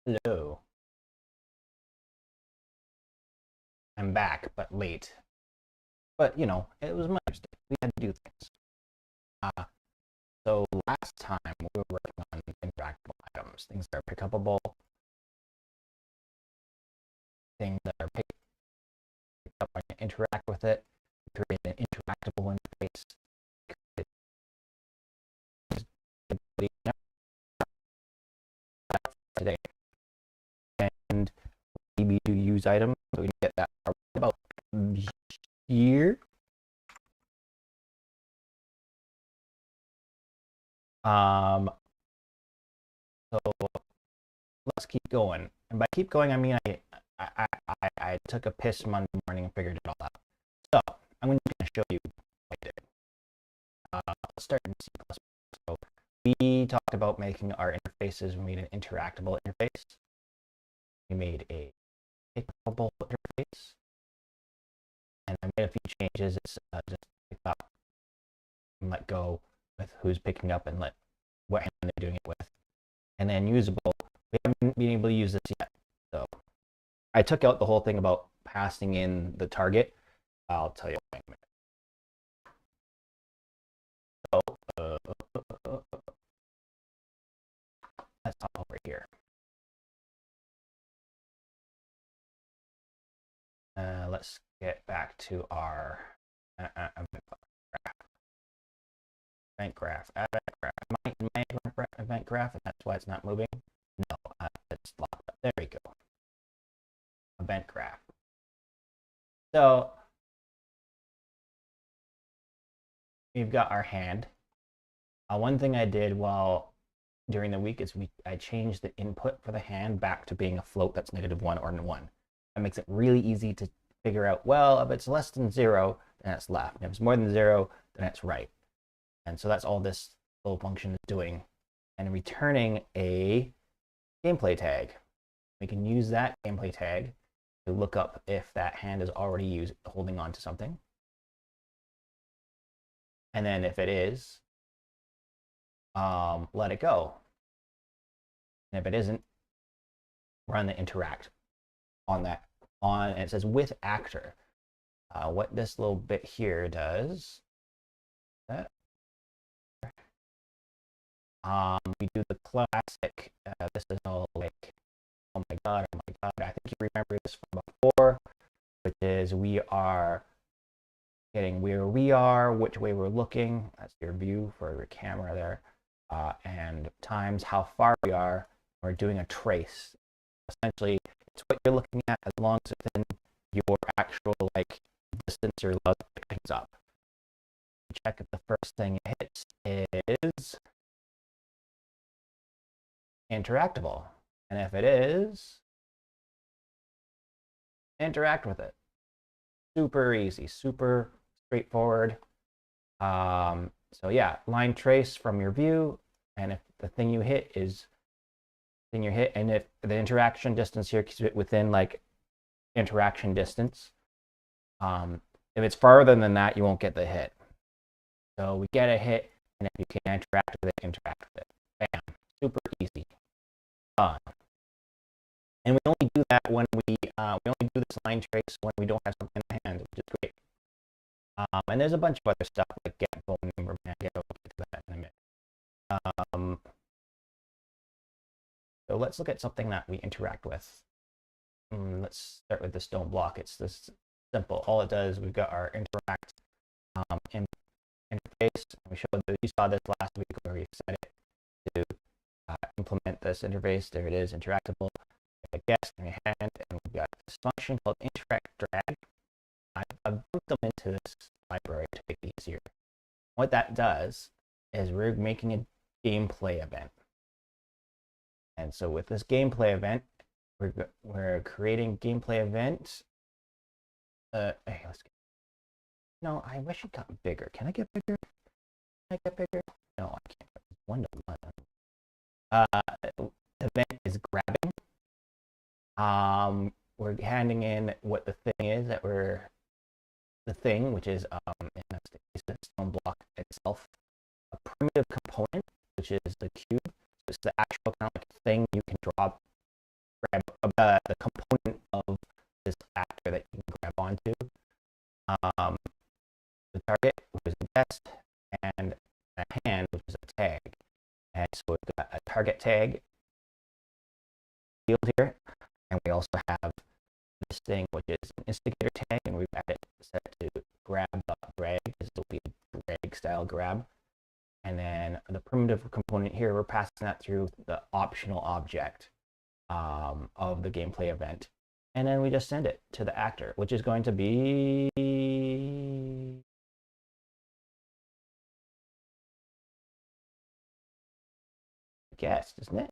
Hello. I'm back, but late. But, it was Mother's Day. We had to do things. Uh, so last time we were working on interactable items, things that are pickupable, things that are picked up when you interact with it, create an interactable interface, today. And maybe to use items, so we get that about year. Um, so let's keep going. And by keep going, I mean I took a piss Monday morning and figured it all out. So I'm going to show you what I did. Let's start in C++. So we talked about making our interfaces. We made an interactable interface. We made a pickable interface. And I made a few changes. It's just pick up and let go with who's picking up and let what hand they're doing it with. And then usable. We haven't been able to use this yet. So I took out the whole thing about passing in the target. I'll tell you in a minute. So let's hop over here. Let's get back to our event graph. Event graph, and that's why it's not moving. No, it's locked up. There we go. Event graph. So we've got our hand. One thing I did during the week is I changed the input for the hand back to being a float that's -1 or 1. That makes it really easy to figure out, well, if it's less than 0, then it's left. And if it's more than 0, then it's right. And so that's all this little function is doing. And returning a gameplay tag. We can use that gameplay tag to look up if that hand is already holding on to something. And then if it is, let it go. And if it isn't, run the interact on that. And it says with actor. What this little bit here does, we do the classic, this is all like, oh my god, I think you remember this from before, which is we are getting where we are, which way we're looking, that's your view for your camera there, and times how far we are. We're doing a trace. Essentially, it's what you're looking at as long as it's within your actual distance you're allowed to pick things up. Check if the first thing it hits is interactable. And if it is, interact with it. Super easy, super straightforward. So yeah, line trace from your view, and if the thing you hit is thing you hit, and if the interaction distance here keeps it within interaction distance, if it's farther than that, you won't get the hit. So we get a hit, and if you can interact with it, interact with it. Bam, super easy. And we only do that when we only do this line trace when we don't have something in hand, which is great. And there's a bunch of other stuff like get phone number, man. I'll get to that in a minute. So let's look at something that we interact with. Let's start with the stone block. It's this simple. All it does, we've got our interact interface. We you saw this last week where we set it to implement this interface. There it is, interactable. A guest and a hand, and we've got this function called interact drag. I've bumped them into this library to make it easier. What that does is we're making a gameplay event. And so with this gameplay event, we're creating gameplay event. Hey, let's get. No, I wish it got bigger. Can I get bigger? Can I get bigger? No, I can't. It's 1 to 1. The event is grabbing. We're handing in what the thing is that the thing, which is in this case, the stone block itself, a primitive component, which is the cube. So it's the actual kind of thing you can draw grab the component of this actor that you can grab onto. Um, the target, which is a guest, and a hand, which is a tag. And so we've got a target tag field here, and we also have this thing, which is an instigator tag, and we've got it set to grab.drag. This will be a drag style grab. And then the primitive component here, we're passing that through the optional object of the gameplay event. And then we just send it to the actor, which is going to be guest, isn't it?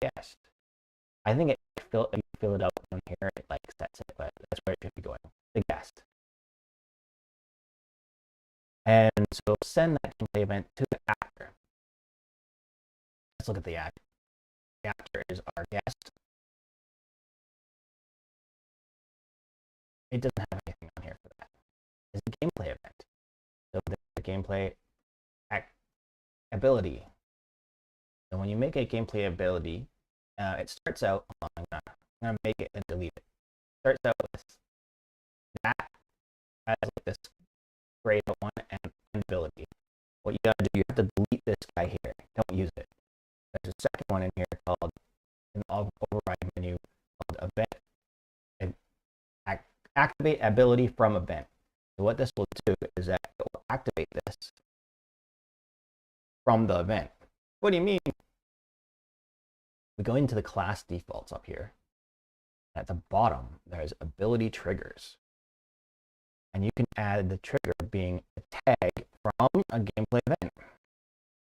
Guest. I think if you fill it out down here, it like sets it, but that's where it should be going. The guest. And so send that gameplay event to the actor. Let's look at the actor. The actor is our guest. It doesn't have anything on here for that. It's a gameplay event. So the gameplay ability. So when you make a gameplay ability, it starts out, I'm gonna make it and delete it. Starts out with that as like this grade one and ability. What you gotta do, you have to delete this guy here. Don't use it. There's a second one in here called an override menu called event. And activate ability from event. So what this will do is that it will activate this from the event. What do you mean? We go into the class defaults up here. At the bottom, there's ability triggers. And you can add the trigger being a tag from a gameplay event.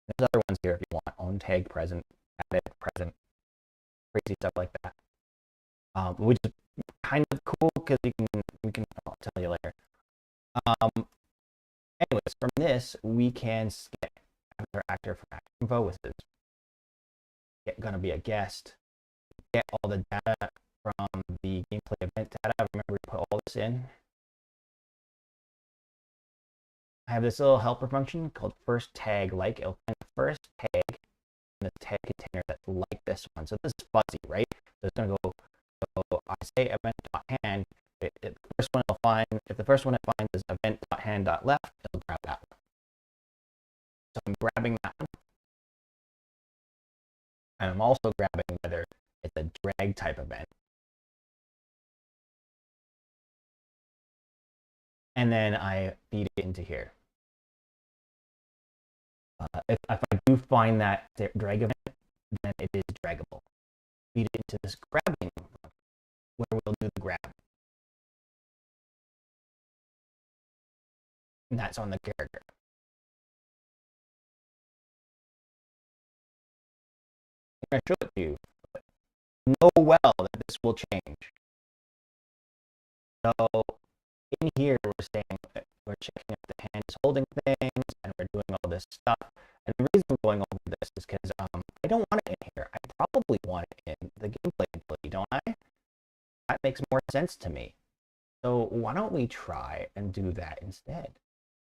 There's other ones here if you want. Own tag present, add it present, crazy stuff like that. Which is kind of cool because we can I'll tell you later. Anyways, from this we can get after actor for actor info, which is gonna be a guest. Get all the data from the gameplay event data. Remember, we put all this in. I have this little helper function called first tag like. It'll find the first tag in the tag container that's like this one. So this is fuzzy, right? So it's gonna go. So I say event.hand. If the first one it'll find, if the first one it finds is event.hand.left, it'll grab that one. So I'm grabbing that one. And I'm also grabbing whether it's a drag type event. And then I feed it into here. If I do find that drag event, then it is draggable. Feed it into this grabbing where we'll do the grab. And that's on the character. I'm going to show it to you. Know well that this will change. So in here, we're saying we're checking if the hand is holding things, and we're doing all this stuff. And the reason I'm going over this is because I don't want it in here. I probably want it in the gameplay ability, don't I? That makes more sense to me. So why don't we try and do that instead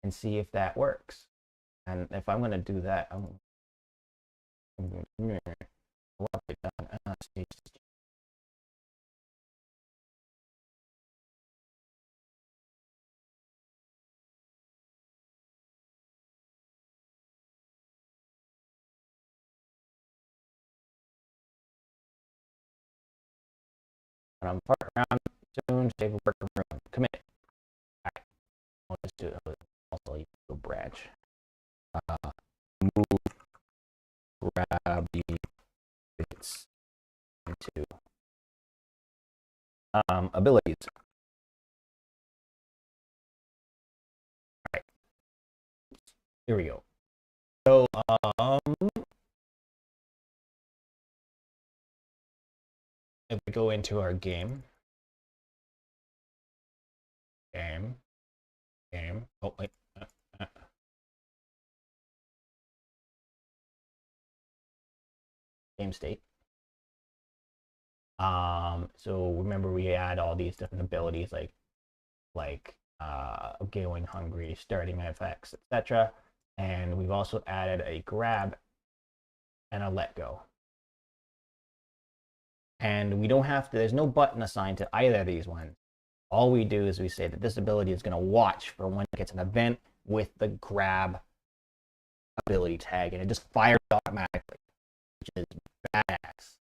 and see if that works? And if I'm going to do that, what have I done? When I'm parked around soon, save a worker room. Commit. All right. I'll just do it. Also, you go branch. Move grab the bits into abilities. All right. Here we go. So if we go into our game. Oh wait. Game state. So remember we add all these different abilities like going hungry, starting FX, etc. And we've also added a grab and a let go. And we don't have to, there's no button assigned to either of these ones. All we do is we say that this ability is going to watch for when it gets an event with the grab ability tag, and it just fires automatically, which is badass.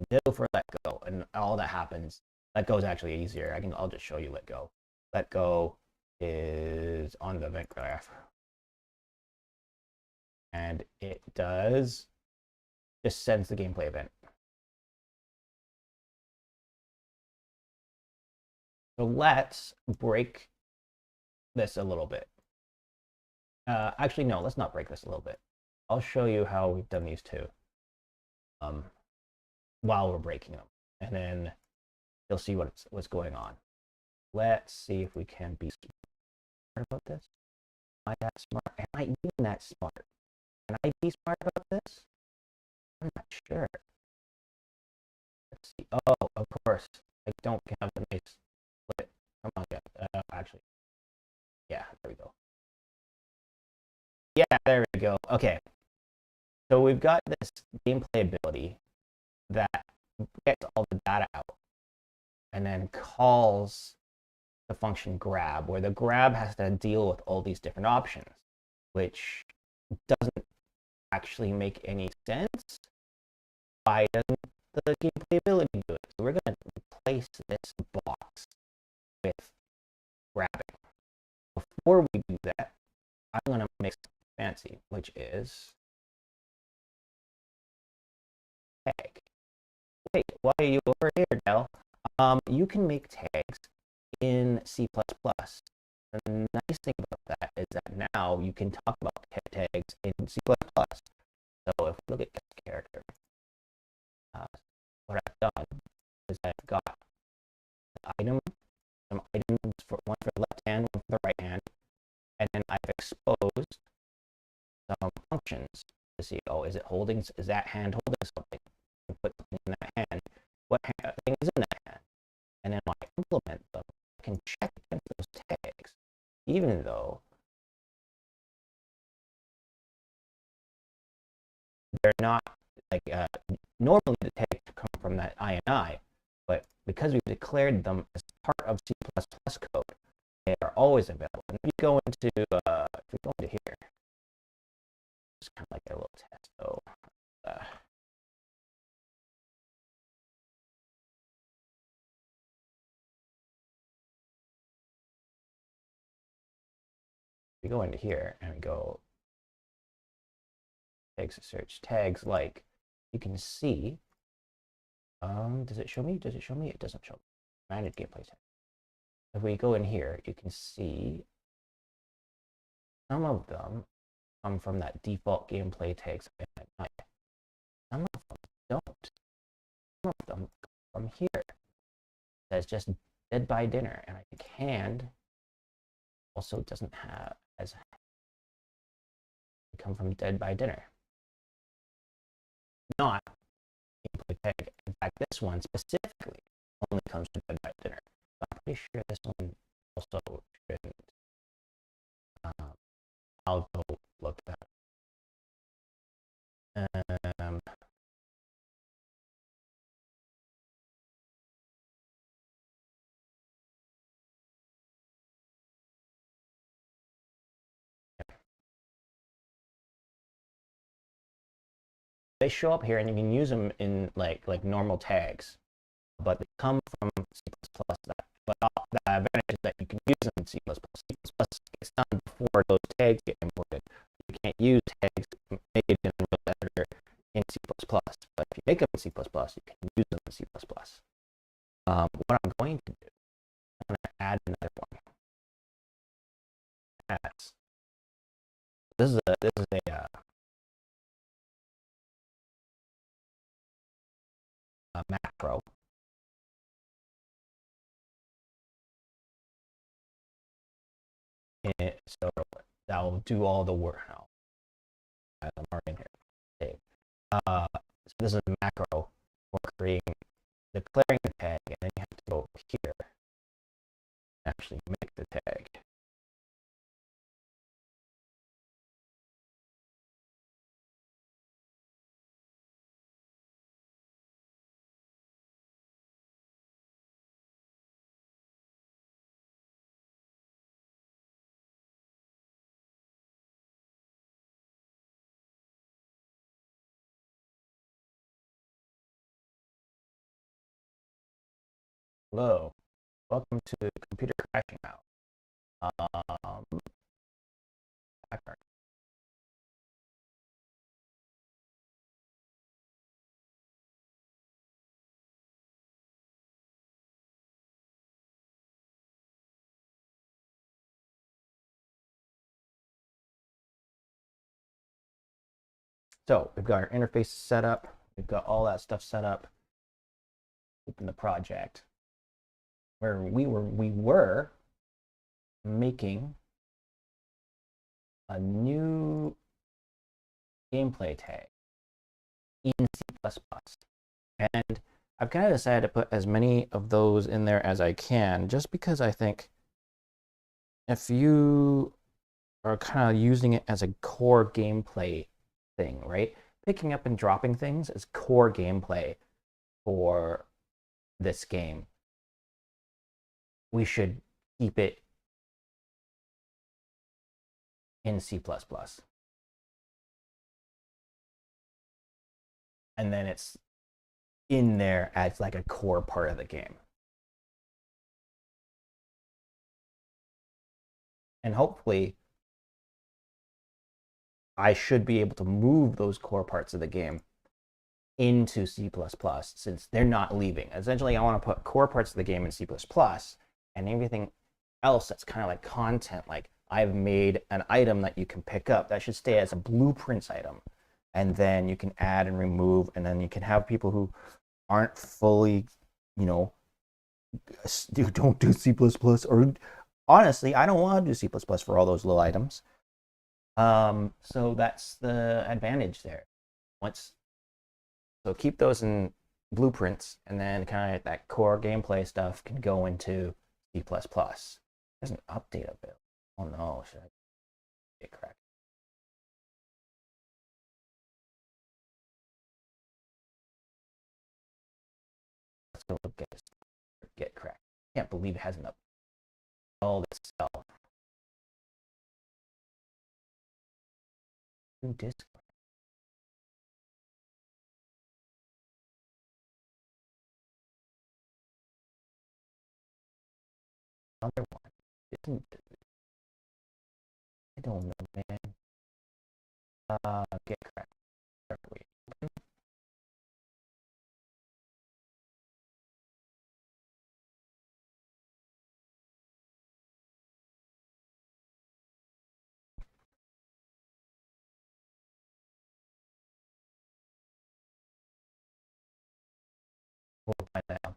Ditto for let go, and all that happens. Let go is actually easier. I'll just show you let go. Let go is on the event graph, and it does just sends the gameplay event. So let's break this a little bit. Actually, no, let's not break this a little bit. I'll show you how we've done these two while we're breaking them, and then you'll see what's going on. Let's see if we can be smart about this. Am I that smart? Am I even that smart? Can I be smart about this? I'm not sure. Let's see. Oh, of course. I don't have the nice split. Come on, guys. Actually, yeah, there we go. Yeah, there we go. Okay. So we've got this gameplay ability that gets all the data out and then calls the function grab, where the grab has to deal with all these different options, which doesn't actually make any sense. Why doesn't the gameplay ability do it? So we're going to replace this box with grabbing. Before we do that, I'm going to make something fancy, which is tag. Wait, why are you over here, Del? You can make tags in C++. The nice thing about that is that now you can talk about tags in C++. So if we look at character, what I've done is I've got the item, some items for one for the left hand, one for the right hand, and then I've exposed some functions to see, oh, is that hand holding something? I put something in that hand. What thing is in that hand? And then when I implement them, I can check against those tags, even though they're not like normally the tags come from that INI, but because we've declared them as part of C++ code, they are always available. And if we go into here, it's kind of like a little test. So we go into here and we go tags search tags, like you can see. Does it show me? Does it show me? It doesn't show me. Manage gameplay tag. If we go in here, you can see some of them come from that default gameplay tags. Some of them don't. Some of them come from here. That's just dead by dinner, and I think hand also doesn't have as come from dead by dinner. Not gameplay tag. In fact, this one specifically only comes from dead by dinner. So I'm pretty sure this one also shouldn't. I'll go look that up. They show up here and you can use them in like normal tags, but they come from C++. But the advantage is that you can use them in C++. C++ gets done before those tags get imported. You can't use tags made in a real editor in C++. But if you make them in C++, you can use them in C++. What I'm going to do, I'm going to add another one. This is a macro. So that will do all the work now. I'm already in here. Okay. So this is a macro for creating, declaring the tag, and then you have to go here and actually make the tag. Hello, welcome to Computer Crashing Out. Background. So we've got our interface set up. We've got all that stuff set up. Open the project where we were making a new gameplay tag in C++. And I've kind of decided to put as many of those in there as I can, just because I think if you are kind of using it as a core gameplay thing, right? Picking up and dropping things is core gameplay for this game. We should keep it in C++. And then it's in there as like a core part of the game. And hopefully I should be able to move those core parts of the game into C++ since they're not leaving. Essentially, I want to put core parts of the game in C++ and everything else that's kind of like content, like I've made an item that you can pick up that should stay as a blueprints item. And then you can add and remove, and then you can have people who aren't fully, don't do C++, or honestly, I don't want to do C++ for all those little items. So that's the advantage there. So keep those in blueprints, and then kind of that core gameplay stuff can go into C++. There's an update of it. Oh no, should I get cracked? Let's go look at get cracked. Can't believe it hasn't updated all this stuff. New Discord. Another one. Isn't it? I don't know, man. Get cracked. We'll find that out.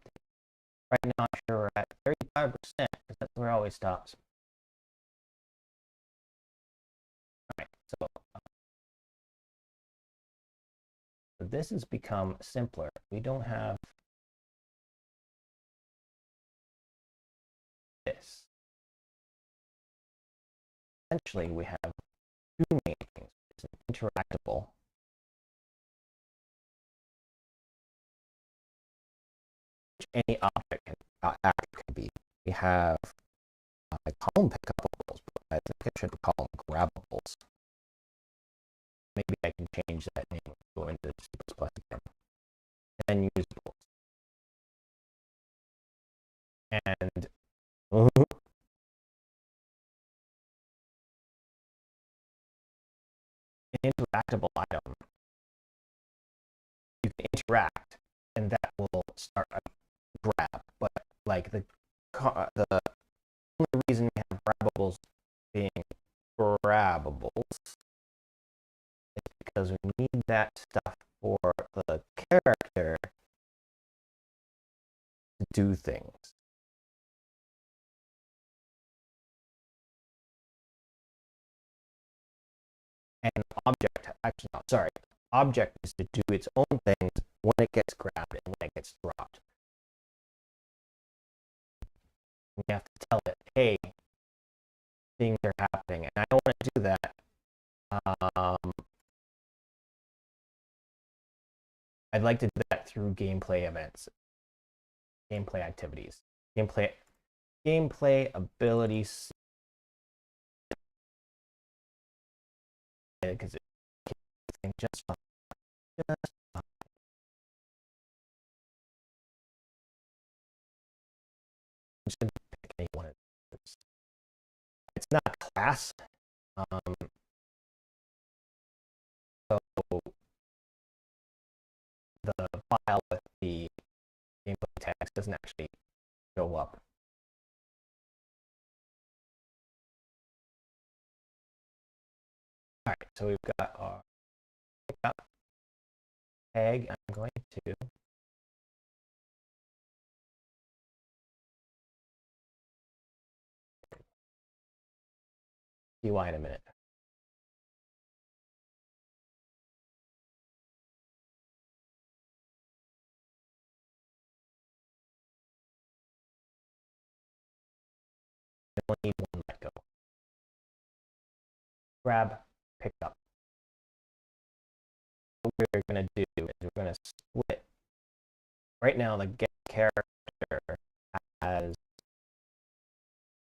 Right now, I'm sure we're at 35% because that's where it always stops. All right, so this has become simpler. We don't have this. Essentially, we have two main things. It's an interactable, which any object can be. We have I call them pickupables, but I think I should call them grabbables. Maybe I can change that name, go into C++ again, and useable. And an interactable item, you can interact, and that will start a grab. But like the only reason we have grabbables being grabbables is because we need that stuff for the character to do things. And object, actually, no, sorry, object is to do its own things when it gets grabbed and when it gets dropped. We have to tell it, hey, things are happening, and I don't want to do that. I'd like to do that through gameplay events, gameplay activities, gameplay abilities, because it can just fine. just going to pick any one of those. It's not a class. So the file with the gameplay text doesn't actually show up. All right, so we've got our pickup tag. I'm going to see why in a minute. I only need one let go. Grab, pick up. What we're going to do is we're going to split. Right now, the get character has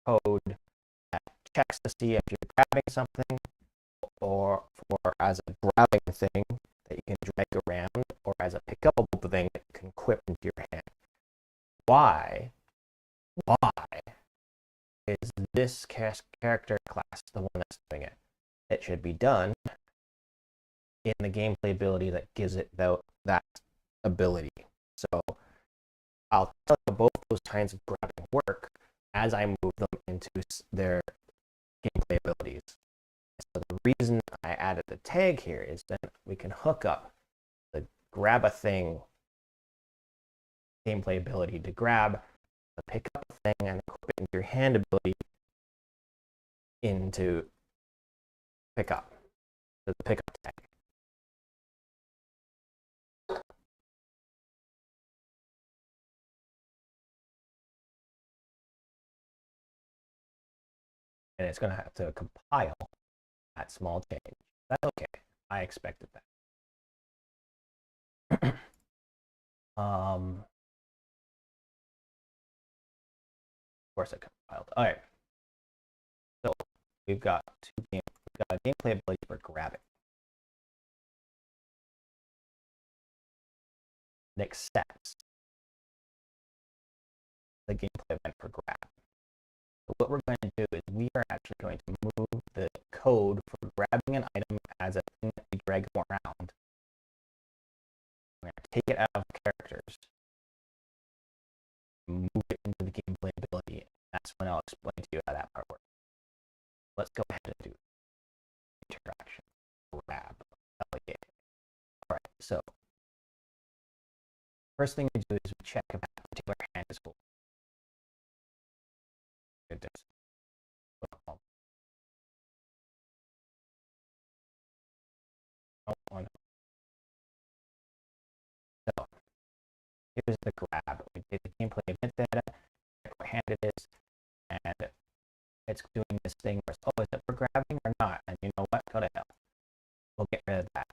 code that checks to see if you're grabbing something, or for as a grabbing thing that you can drag around, or as a pickupable thing that you can equip into your hand. Why is this character class the one that's doing it? It should be done in the gameplay ability that gives it that ability. So I'll tell you both those kinds of grabbing work as I move them into their gameplay abilities. So the reason I added the tag here is that we can hook up the grab a thing gameplay ability to grab the pick up thing and equip it into your hand ability into pick up, the pick up tag. And it's going to have to compile that small change. That's okay. I expected that. Of course it compiled. All right. So we've got a gameplay ability for grabbing. It accepts the gameplay event for grab. So what we're going to do is we are actually going to move the code for grabbing an item as a thing that we drag around. We're going to take it out of characters, move it into the gameplay ability. That's when I'll explain to you how that part works. Let's go ahead and do interaction grab. All right, so first thing we do is we check if that particular hand is full. It does. Oh, no. So here's the grab. We take the gameplay event data, check what hand it is, and it's doing this thing where it's, oh, is it for grabbing or not? And you know what? Go to hell. We'll get rid of that.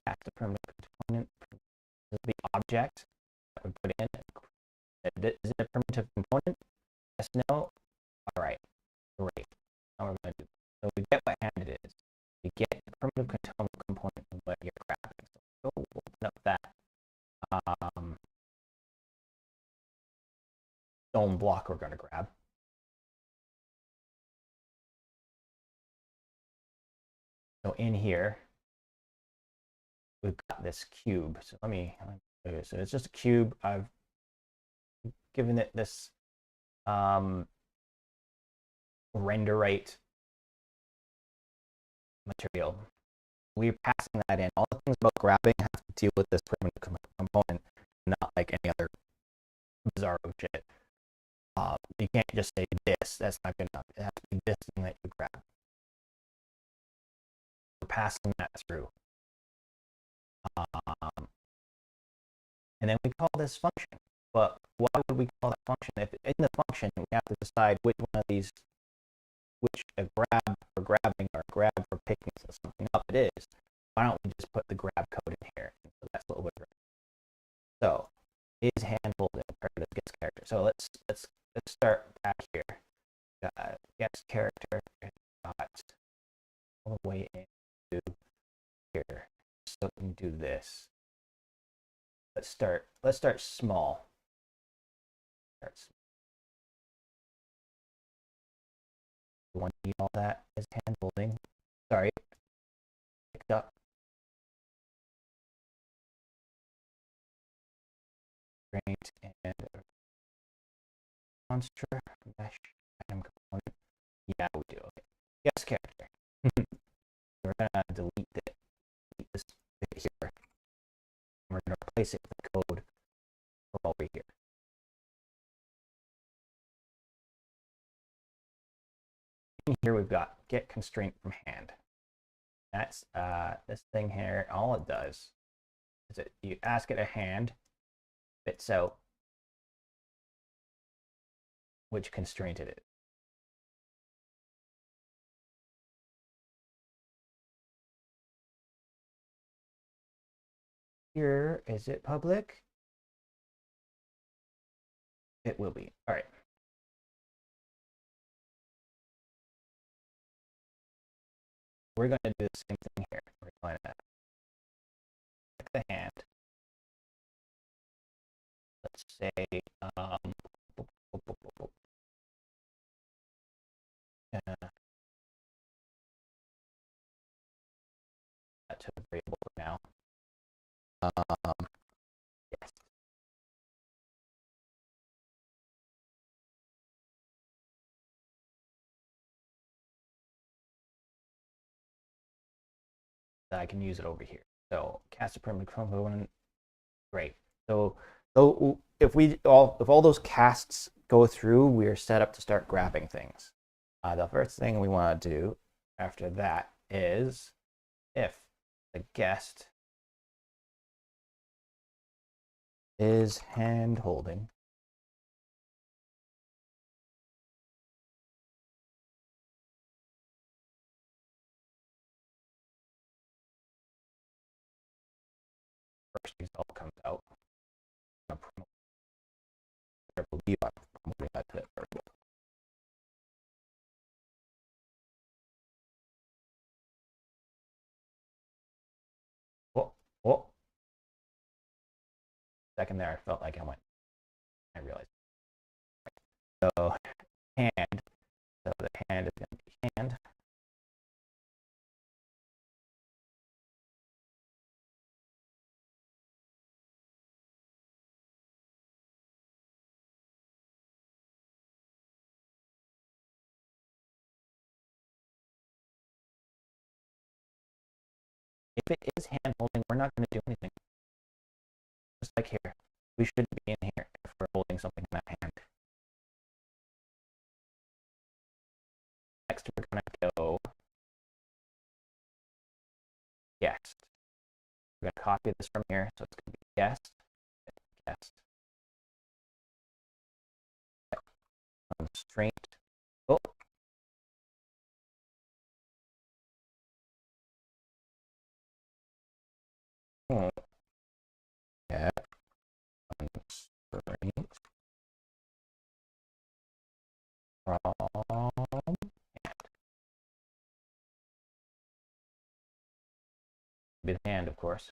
Cast the primitive component. This is the object that we put in. Is it a primitive component? Yes, no. All right, great. Now we're going to do. So we get what hand it is. We get the primitive component of what you're grabbing. So we'll open up that stone block we're going to grab. So in here, we've got this cube. So let me so it's just a cube. I've given it this renderite material. We're passing that in. All the things about grabbing have to deal with this primitive component, not like any other bizarro shit. You can't just say this. That's not good enough. It has to be this thing that you grab. We're passing that through. And then we call this function. But why would we call that function? If in the function we have to decide which one of these, which a grab for grabbing or a grab for picking something up it is, why don't we just put the grab code in here? So that's what we're doing. So is handled in imperative gets character. So let's start back here. Gets character got all the way into here. So we can do this. Let's start small. You want to need all that is hand holding. Sorry, picked up. Constraint and monster mesh item component. Yeah, we do. Okay. Yes, character. We're gonna delete this bit here. We're gonna replace it with code from over here. In here we've got get constraint from hand. That's this thing here. All it does is you ask it a hand, spits out which constraint it is. Here, is it public? It will be. All right. We're going to do the same thing here. We're going to pick the hand. Let's say that to a variable now. Yes. I can use it over here. So cast a primitive component. Great. So if all those casts go through, we are set up to start grabbing things. The first thing we want to do after that is if the guest is hand holding, first result comes out. I'm promoting that to variable. Oh. Second there, I felt like I realized. So hand, so the hand is going to be hand. If it is hand holding, we're not going to do anything. Just like here, we should be in here if we're holding something in that hand. Next, we're going to go guest. We're going to copy this from here, so it's going to be guest. Constraint. Oh. Yeah. Constraint from be the hand, of course.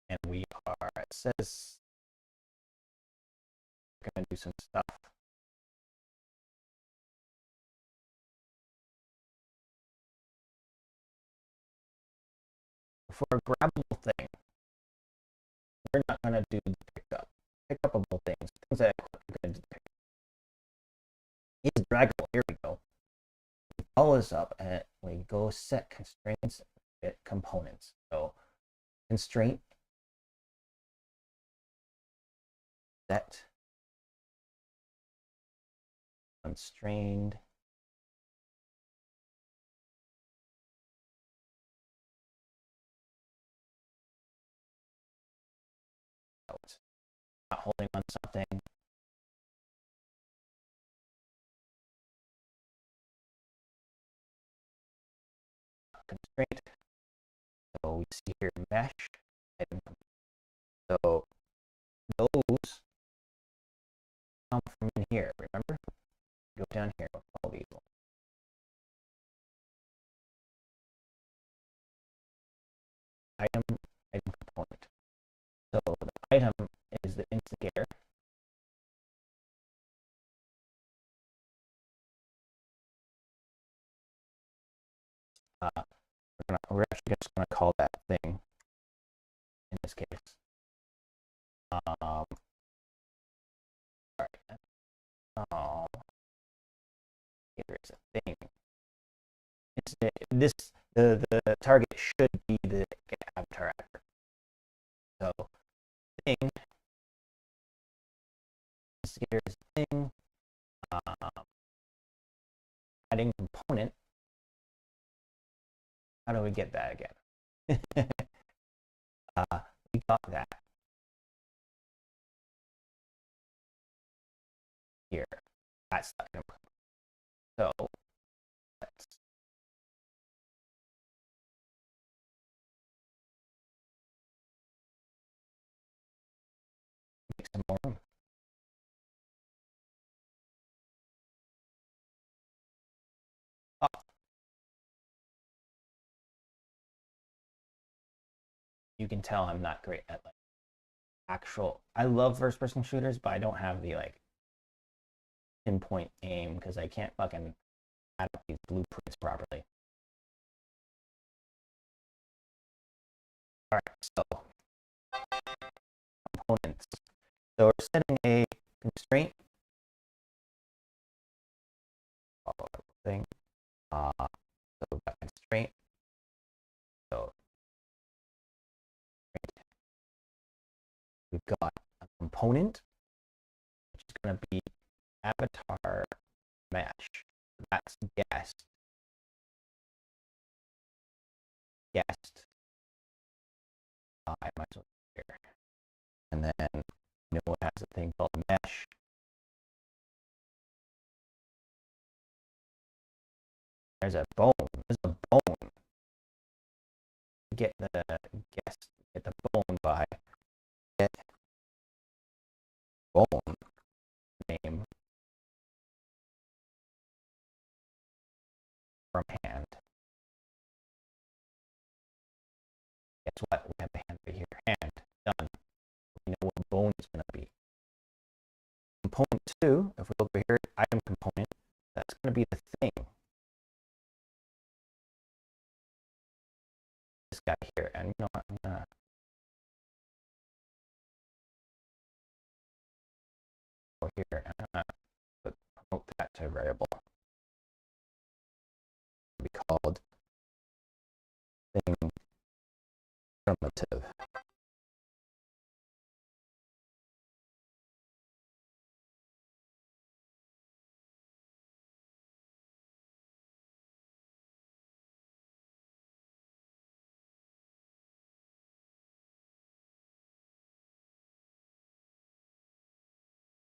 And we are, it says, we're going to do some stuff. For a grabbable thing, we're not going to do the pickupable things that we're going to pick. Is draggable. Here we go. We follow this up and we go set constraints bit components. So constraint set constrained out. Not holding on something. Constraint. So we see here mesh. So those come from in here. Remember? Go down here. All these. item component. So the item is the instigator. We're actually just going to call that thing in this case. Sorry. Oh, here is a thing. The target should be the avatar actor. So thing instigator is thing. Adding component. How do we get that again? We got that here. That's the item. So let's make some more room. Oh. You can tell I'm not great at like actual. I love first-person shooters, but I don't have the like pinpoint aim because I can't fucking add up these blueprints properly. All right, so components. So we're setting a constraint. Thing. So that constraint. So we've got a component, which is going to be avatar mesh. That's guest. Guest. I might as well here. And then you know it has a thing called mesh. There's a bone. There's a bone. Get the guest. Get the bone by get bone name from hand. Guess what? We have the hand right here. Hand. Done. We know what bone is going to be. Component 2, if we look over here, item component, that's going to be the thing. This guy here. And you know what? I'm going to go here and I'm going to promote that to a variable. It'll be called thing primitive.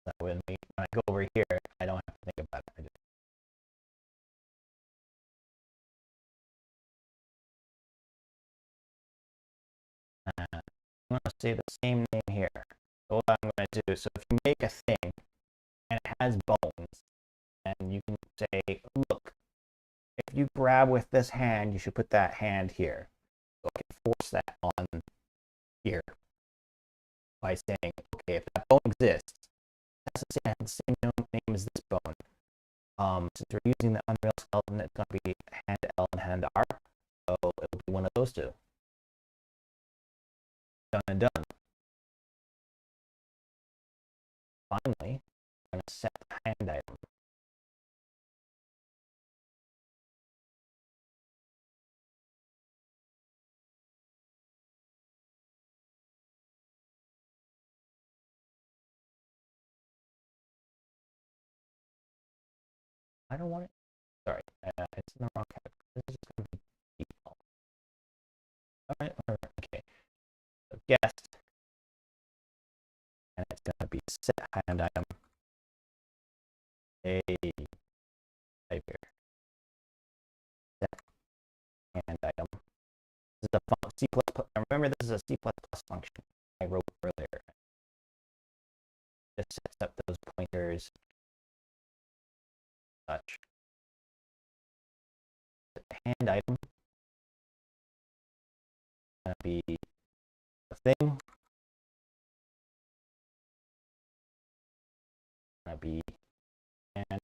That way, when I go over here, I don't have to think about it. I'm going to say the same name here. So what I'm going to do, so if you make a thing and it has bones, and you can say, look, if you grab with this hand, you should put that hand here. So I can force that on here by saying, okay, if that bone exists, that's the same name as this bone. Since we're using the Unreal skeleton, it's going to be hand L and hand R. So it'll be one of those two. Done and done. Finally, I'm going to set the hand item. I don't want it. Sorry, it's in the wrong category. This is just going to be default. All right, whatever. Okay. So guest, and it's going to be set hand item. A type here. Set hand item. This is a C++. Remember, this is a C++ function I wrote earlier. This sets up those pointers. Such. Hand item. going to be a thing. Going to be and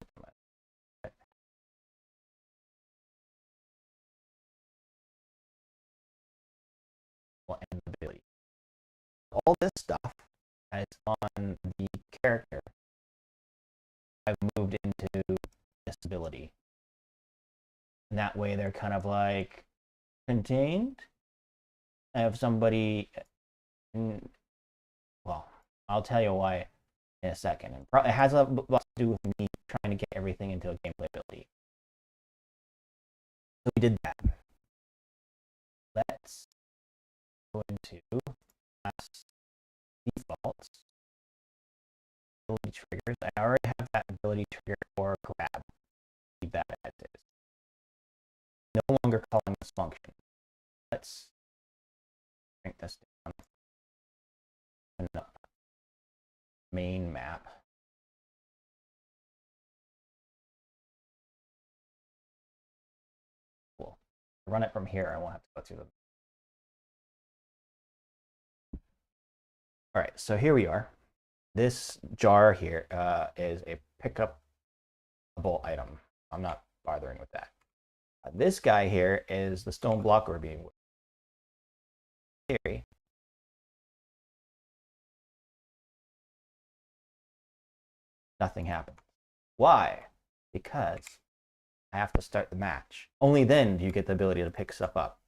and ability. All this stuff is on the character. I've moved into this ability. And that way they're kind of like contained. I have somebody, well, I'll tell you why in a second. And it has a lot to do with me trying to get everything into a gameplay ability. So we did that. Let's go into class defaults. Ability triggers. I already have that ability trigger for grab. Leave that as is. No longer calling this function. Let's crank this down. Main map. Cool. Run it from here. I won't have to go through them. All right, so here we are. This jar here is a pickupable item. I'm not bothering with that. This guy here is the stone block we're being with. Theory. Nothing happens. Why? Because I have to start the match. Only then do you get the ability to pick stuff up.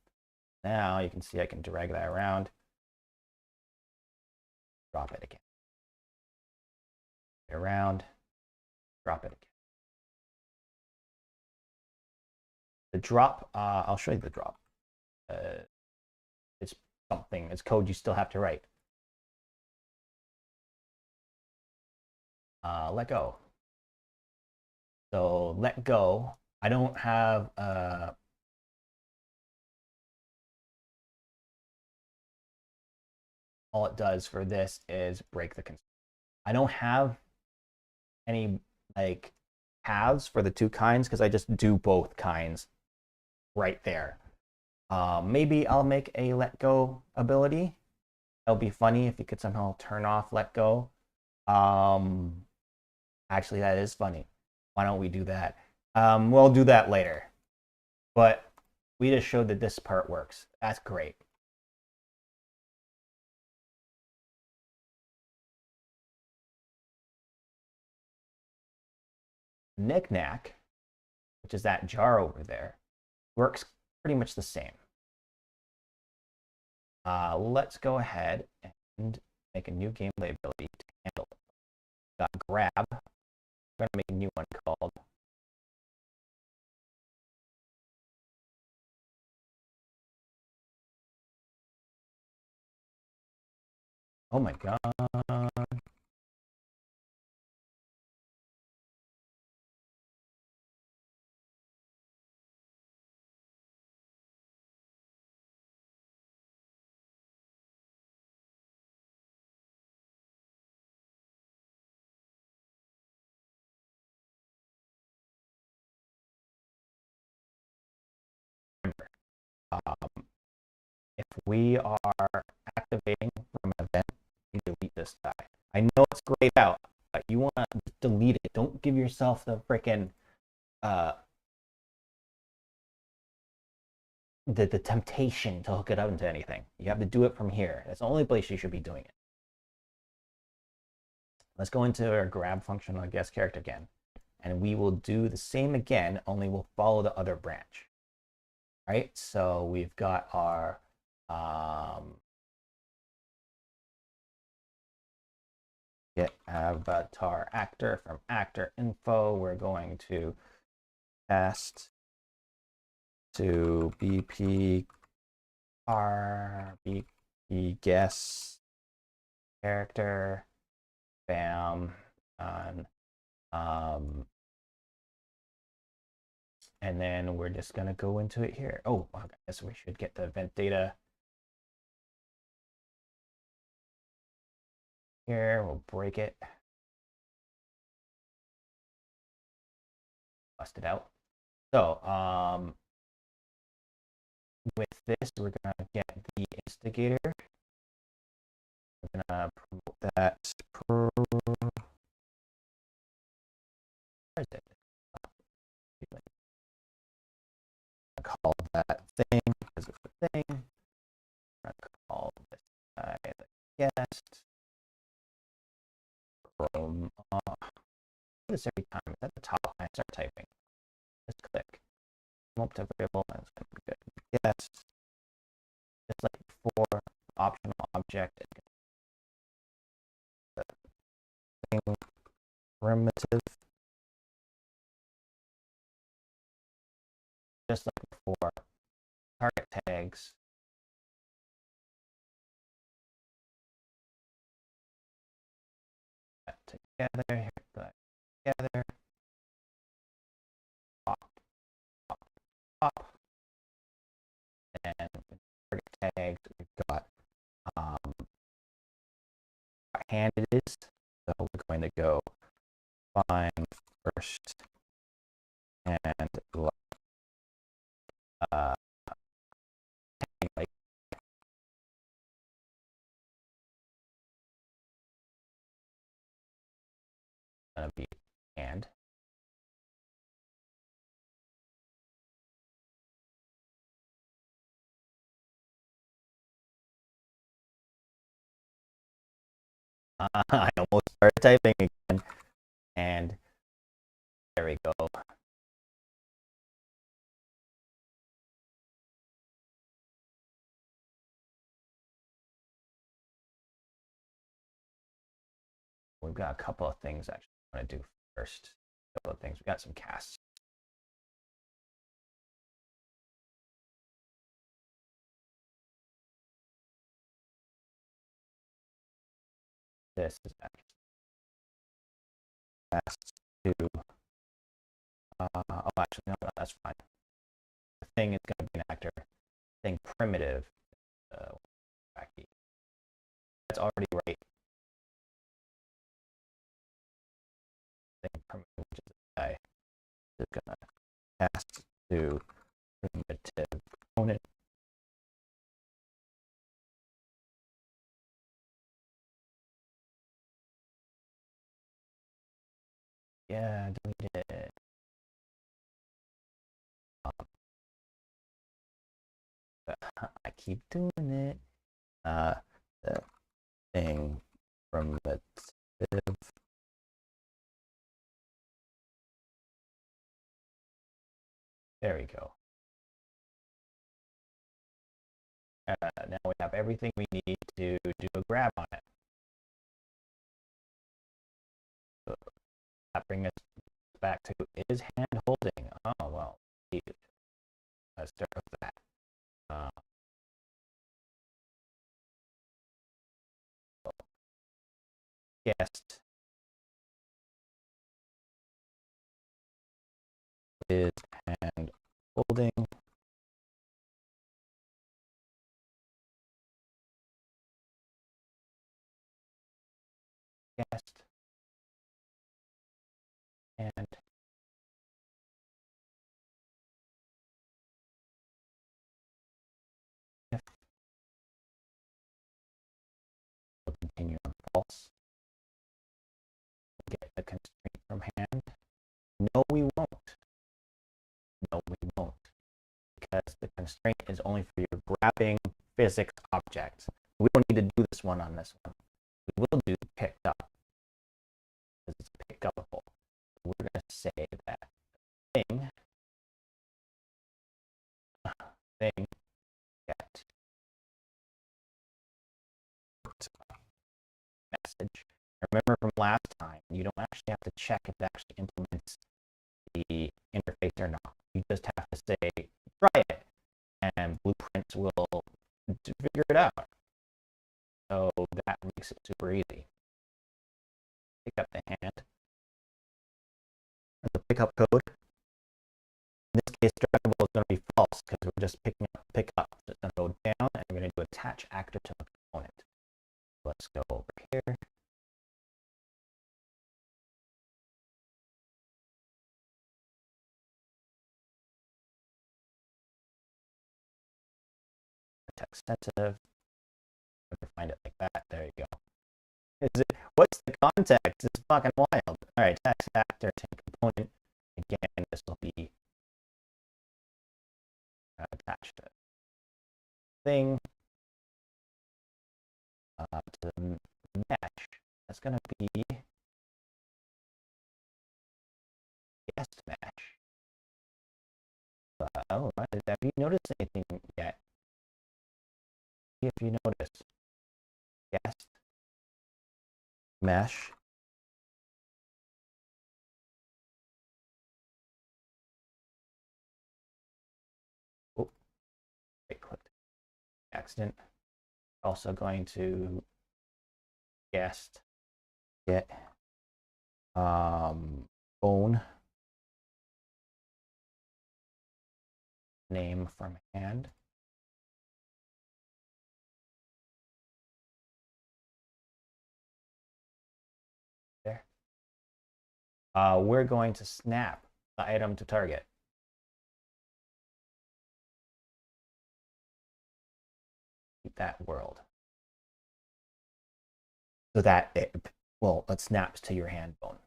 Now you can see I can drag that around. Drop it again. Get around. Drop it again. The drop, I'll show you the drop. It's something, it's code you still have to write. Let go. So let go. I don't have all it does for this is break the constraint. I don't have any like paths for the two kinds because I just do both kinds right there. Maybe I'll make a let go ability. That'll be funny if you could somehow turn off let go. Actually, that is funny. Why don't we do that? We'll do that later. But we just showed that this part works. That's great. Knick-knack, which is that jar over there, works pretty much the same. Let's go ahead and make a new gameplay ability to handle it. Got grab. I'm going to make a new one called oh my god. If we are activating from an event, you delete this guy. I know it's grayed out, but you want to delete it. Don't give yourself the freaking the temptation to hook it up into anything. You have to do it from here. That's the only place you should be doing it. Let's go into our grab function on the guest character again. And we will do the same again, only we'll follow the other branch. All right, so we've got our get avatar actor. From actor info, we're going to cast to BP guest character, bam, on and then we're just gonna go into it here. Oh, I guess we should get the event data here. We'll break it, bust it out. So with this, we're going to get the instigator. We're going to promote that. Where is it? I'm going to call that thing because it's a thing. I'm going to call this guy the guest. This every time. It's at the top. I start typing. Just click. Multiple variable. That's going to be good. Yes. Just like before, optional object. Thing primitive. Just like before. Target tags. That together. Here, that together. Pop, pop, pop. And target tags, we've got what hand it is. So we're going to go find first and like gonna be hand. I almost started typing again, and there we go. We've got a couple of things actually I want to do first. A couple of things. We got some casts. This is actually cast to. Oh, actually, no, that's fine. The thing is going to be an actor. Thing primitive. Wacky. That's already right. Thing primitive, which is a guy, is going to cast to primitive component. Yeah, delete it. I keep doing it. The thing primitive. There we go. Now we have everything we need to do a grab on it. So that brings us back to, is hand holding? Oh, well, let's start with that. Guest is hand holding. Guest and if we'll continue on false, we'll get the constraint from hand. No, we won't. No, we won't. Because the constraint is only for your grabbing physics objects. We don't need to do this one on this one. We will do picked up. Because it's pick upable. We're going to say that thing get message. Remember from last time, you don't actually have to check if it actually implements the interface or not. You just have to say, try it, and Blueprints will figure it out. So that makes it super easy. Pick up the hand. The pickup code. In this case, drivable is going to be false because we're just picking up pick up. So it's going to go down, and we're going to do attach actor to the component. Let's go over here. context sensitive. Find it like that. There you go. What's the context? It's fucking wild. All right, text actor, take component. Again, this will be attached to thing to the mesh. That's going to be guest mesh. Oh, have you noticed anything yet? See if you notice. Guest mesh. Oh, right clicked. Accident. Also going to guest get phone name from hand. There. We're going to snap the item to target. Keep that world. So that it, well, it snaps to your hand bone.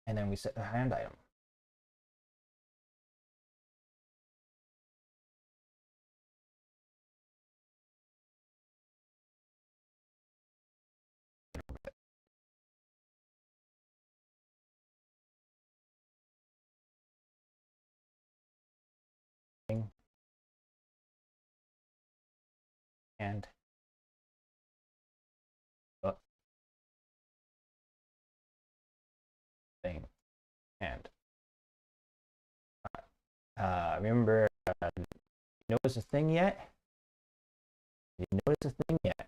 And then we set the hand item. And thing and remember, you notice a thing yet? You notice a thing yet?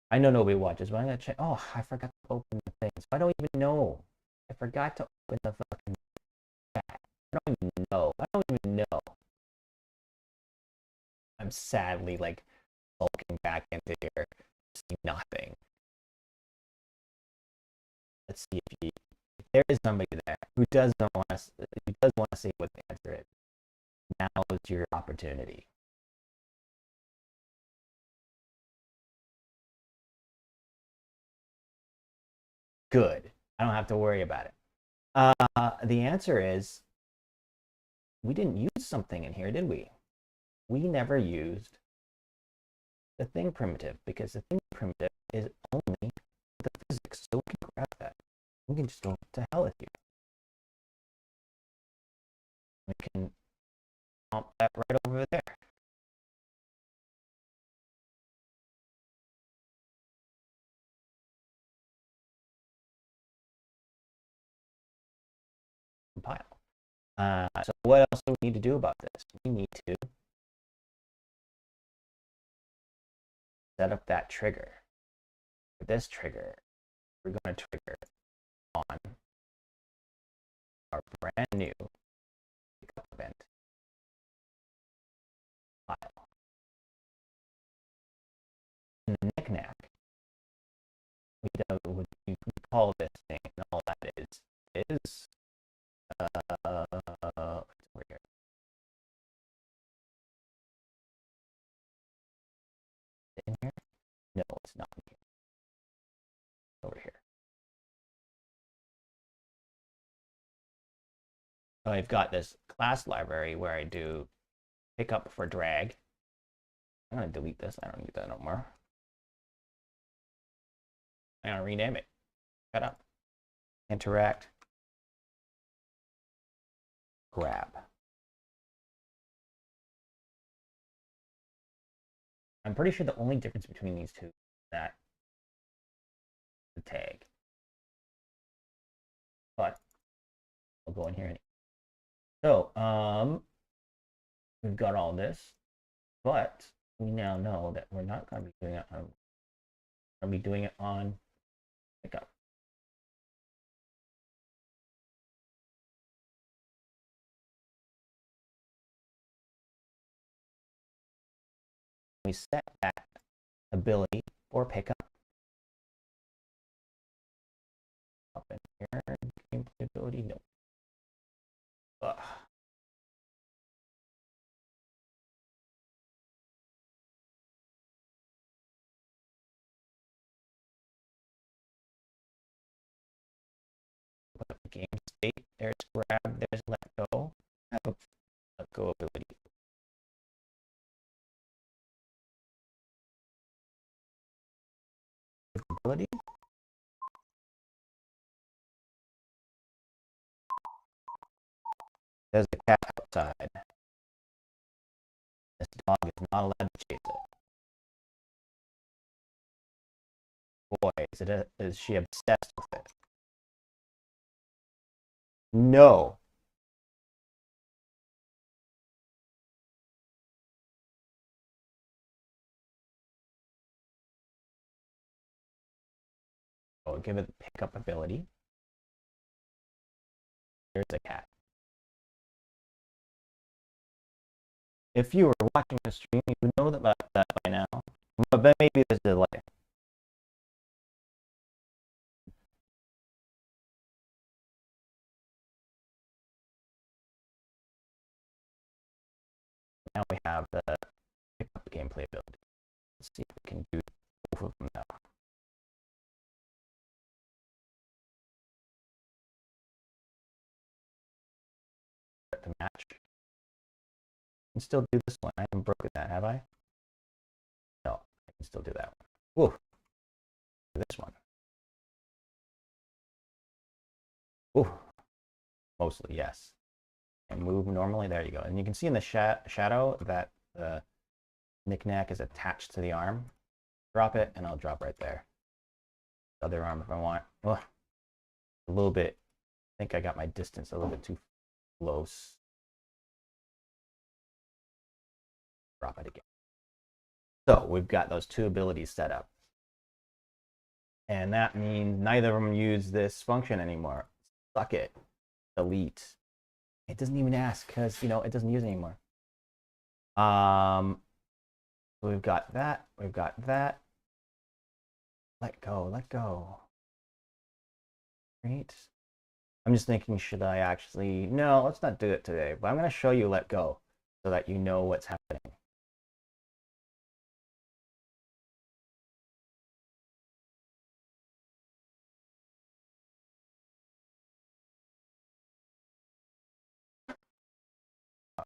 I know nobody watches, but I'm gonna check. Oh, I forgot to open the thing, so I don't even know. I forgot to open the fucking chat. I don't even know. I don't even know. I'm sadly like bulking back into here, see nothing. Let's see if there is somebody there who does want to see what the answer is. Now is your opportunity. Good. I don't have to worry about it. The answer is we didn't use something in here, did we? We never used the thing primitive because the thing primitive is only the physics. So we can grab that. We can just go to hell with you. We can pump that right over there. Compile. So what else do we need to do about this? We need to set up that trigger. For this trigger, we're going to trigger on our brand new pickup event file. In the knickknack, we call this thing, and all that is over here. In here? No, it's not in here. Over here. So I've got this class library where I do pickup for drag. I'm going to delete this. I don't need that no more. I'm going to rename it. Shut up. Interact. Grab. I'm pretty sure the only difference between these two is that the tag. But I'll go in here and so we've got all this, but we now know that we're not going to be doing it on. We're going to be doing it on pickup. We set that ability for pickup up in here, game ability? No. Ugh. Game state. There's grab. There's let go. I have a let go ability. Ability. There's a cat outside. This dog is not allowed to chase it. Boy, is she obsessed with it? No. I'll give it the pickup ability. There's a cat. If you were watching the stream, you would know about that by now. But maybe there's a delay. Now we have the pickup gameplay ability. Let's see if we can do both of them now. Start the match. I can still do this one. I haven't broken that, have I? No, I can still do that one. Woo. This one. Ooh. Mostly, yes. And move normally. There you go. And you can see in the shadow that the knick-knack is attached to the arm. Drop it, and I'll drop right there. The other arm if I want. Oh, a little bit. I think I got my distance a little bit too close. Drop it again. So we've got those two abilities set up. And that means neither of them use this function anymore. Suck it. Delete. It doesn't even ask because, you know, it doesn't use it anymore. We've got that. We've got that. Let go. Let go. Great. I'm just thinking, should I actually... No, let's not do it today. But I'm going to show you let go so that you know what's happening.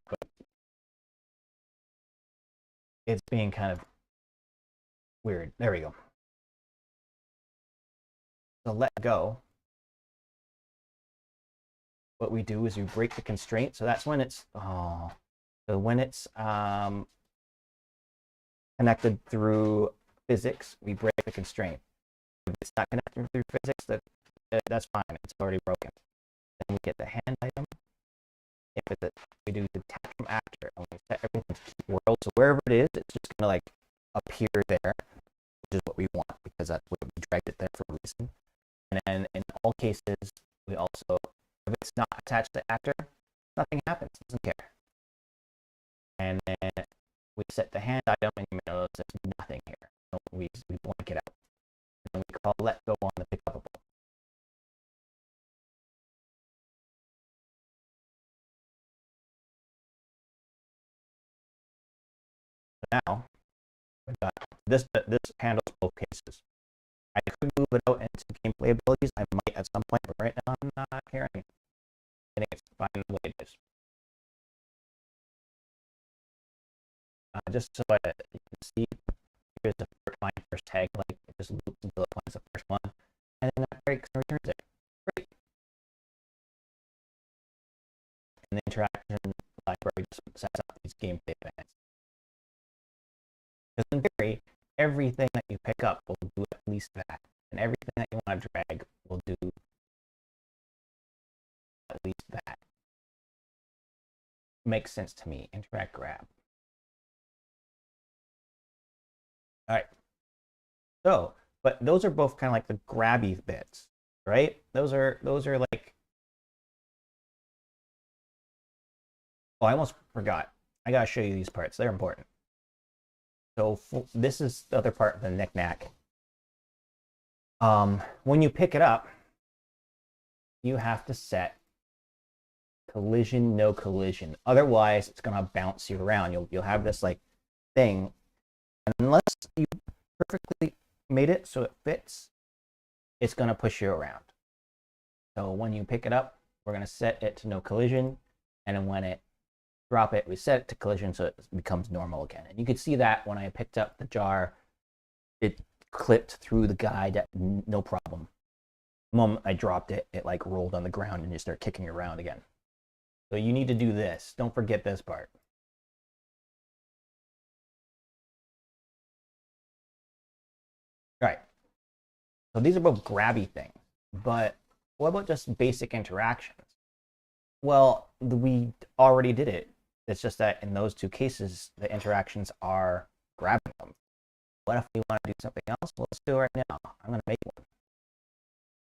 But it's being kind of weird. There we go. So let go. What we do is we break the constraint. So that's when it's... Oh. So when it's connected through physics, we break the constraint. If it's not connected through physics, that's fine. It's already broken. Then we get the hand item. If it's we do detach from actor, and we set everything to keep world. So wherever it is, it's just gonna like appear there, which is what we want because that's what we dragged it there for a reason. And then in all cases, we also, if it's not attached to actor, nothing happens. It doesn't care. And then we set the hand item, and you may notice there's nothing here. So we blank it out. And we call let go on the pickupable. Now, this handles both cases. I could move it out into gameplay abilities. I might at some point, but right now I'm not caring. I think it's fine the way it is. Just so you can see, here's the first tag, like it just loops until it finds the first one, and then that breaks and returns it. Great. And the interaction library just sets up these gameplay events. Because in theory, everything that you pick up will do at least that. And everything that you want to drag will do at least that. Makes sense to me. Interact grab. All right. So, but those are both kind of like the grabby bits, right? Those are like... Oh, I almost forgot. I gotta show you these parts. They're important. So this is the other part of the knick-knack. When you pick it up, you have to set collision, no collision. Otherwise, it's gonna bounce you around. You'll have this like thing, and unless you perfectly made it so it fits, it's gonna push you around. So when you pick it up, we're gonna set it to no collision, and then when it drop it, we set it to collision so it becomes normal again. And you could see that when I picked up the jar, it clipped through the guide, no problem. The moment I dropped it, it like rolled on the ground and you start kicking around again. So you need to do this. Don't forget this part. All right. So these are both grabby things, but what about just basic interactions? Well, we already did it. It's just that in those two cases, the interactions are grabbing them. What if we want to do something else? Well, let's do it right now. I'm going to make one.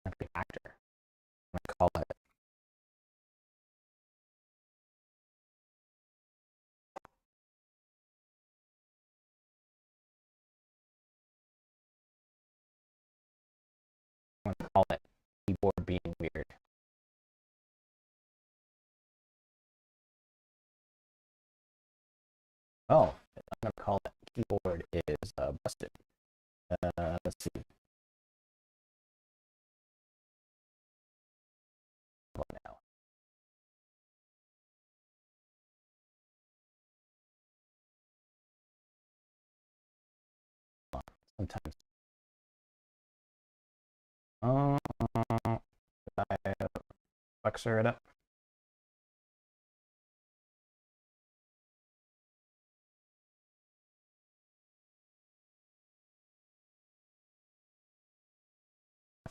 I'm going to be actor. I'm going to call it. I'm going to call it keyboard being weird. Oh, I'm going to call it keyboard is busted. Let's see. What now? Sometimes. I flexor it up.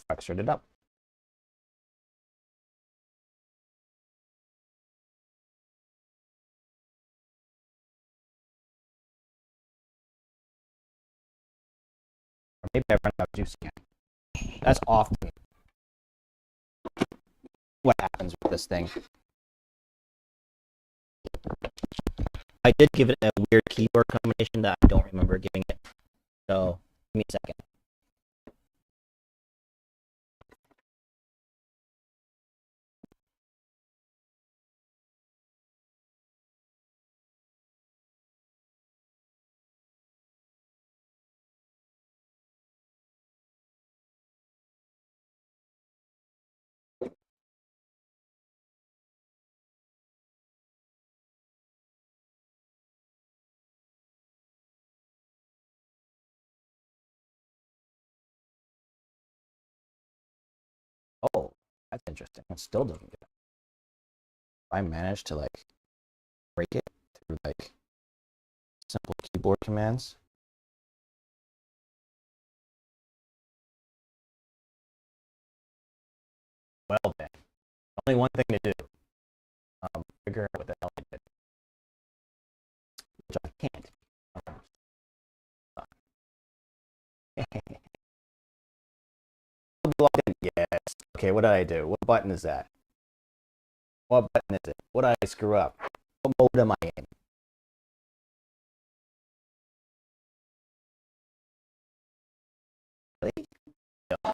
Flexored it up. Or maybe I run out of juice again. That's often what happens with this thing. I did give it a weird keyboard combination that I don't remember giving it. So give me a second. Oh, that's interesting. It still doesn't do it. If I manage to like break it through like simple keyboard commands. Well then, only one thing to do. Figure out what the hell I did, which I can't. Yes. Okay, what did I do? What button is that? What button is it? What did I screw up? What mode am I in? Really? No.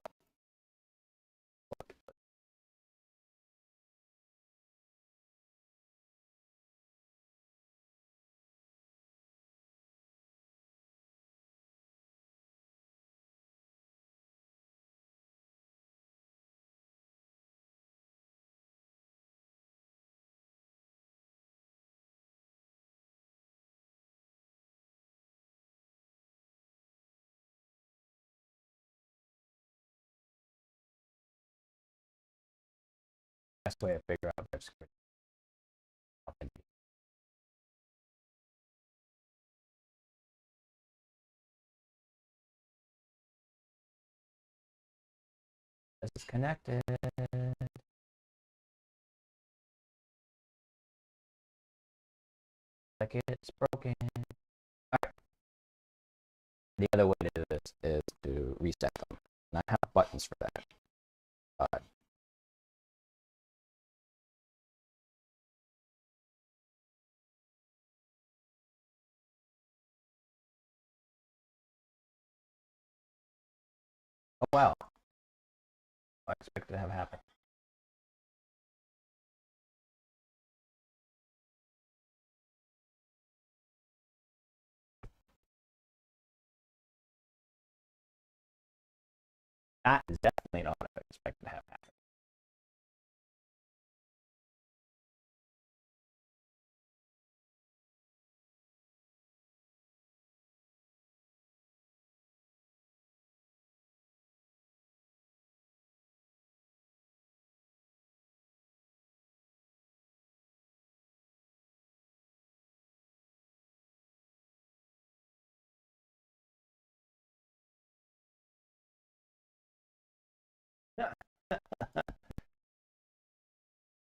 Best way to figure out if screwed up. This is connected. Like it's broken. All right. The other way to do this is to reset them. And I have buttons for that. Oh wow. I expected to have happened. That is definitely not what I expected to have happen.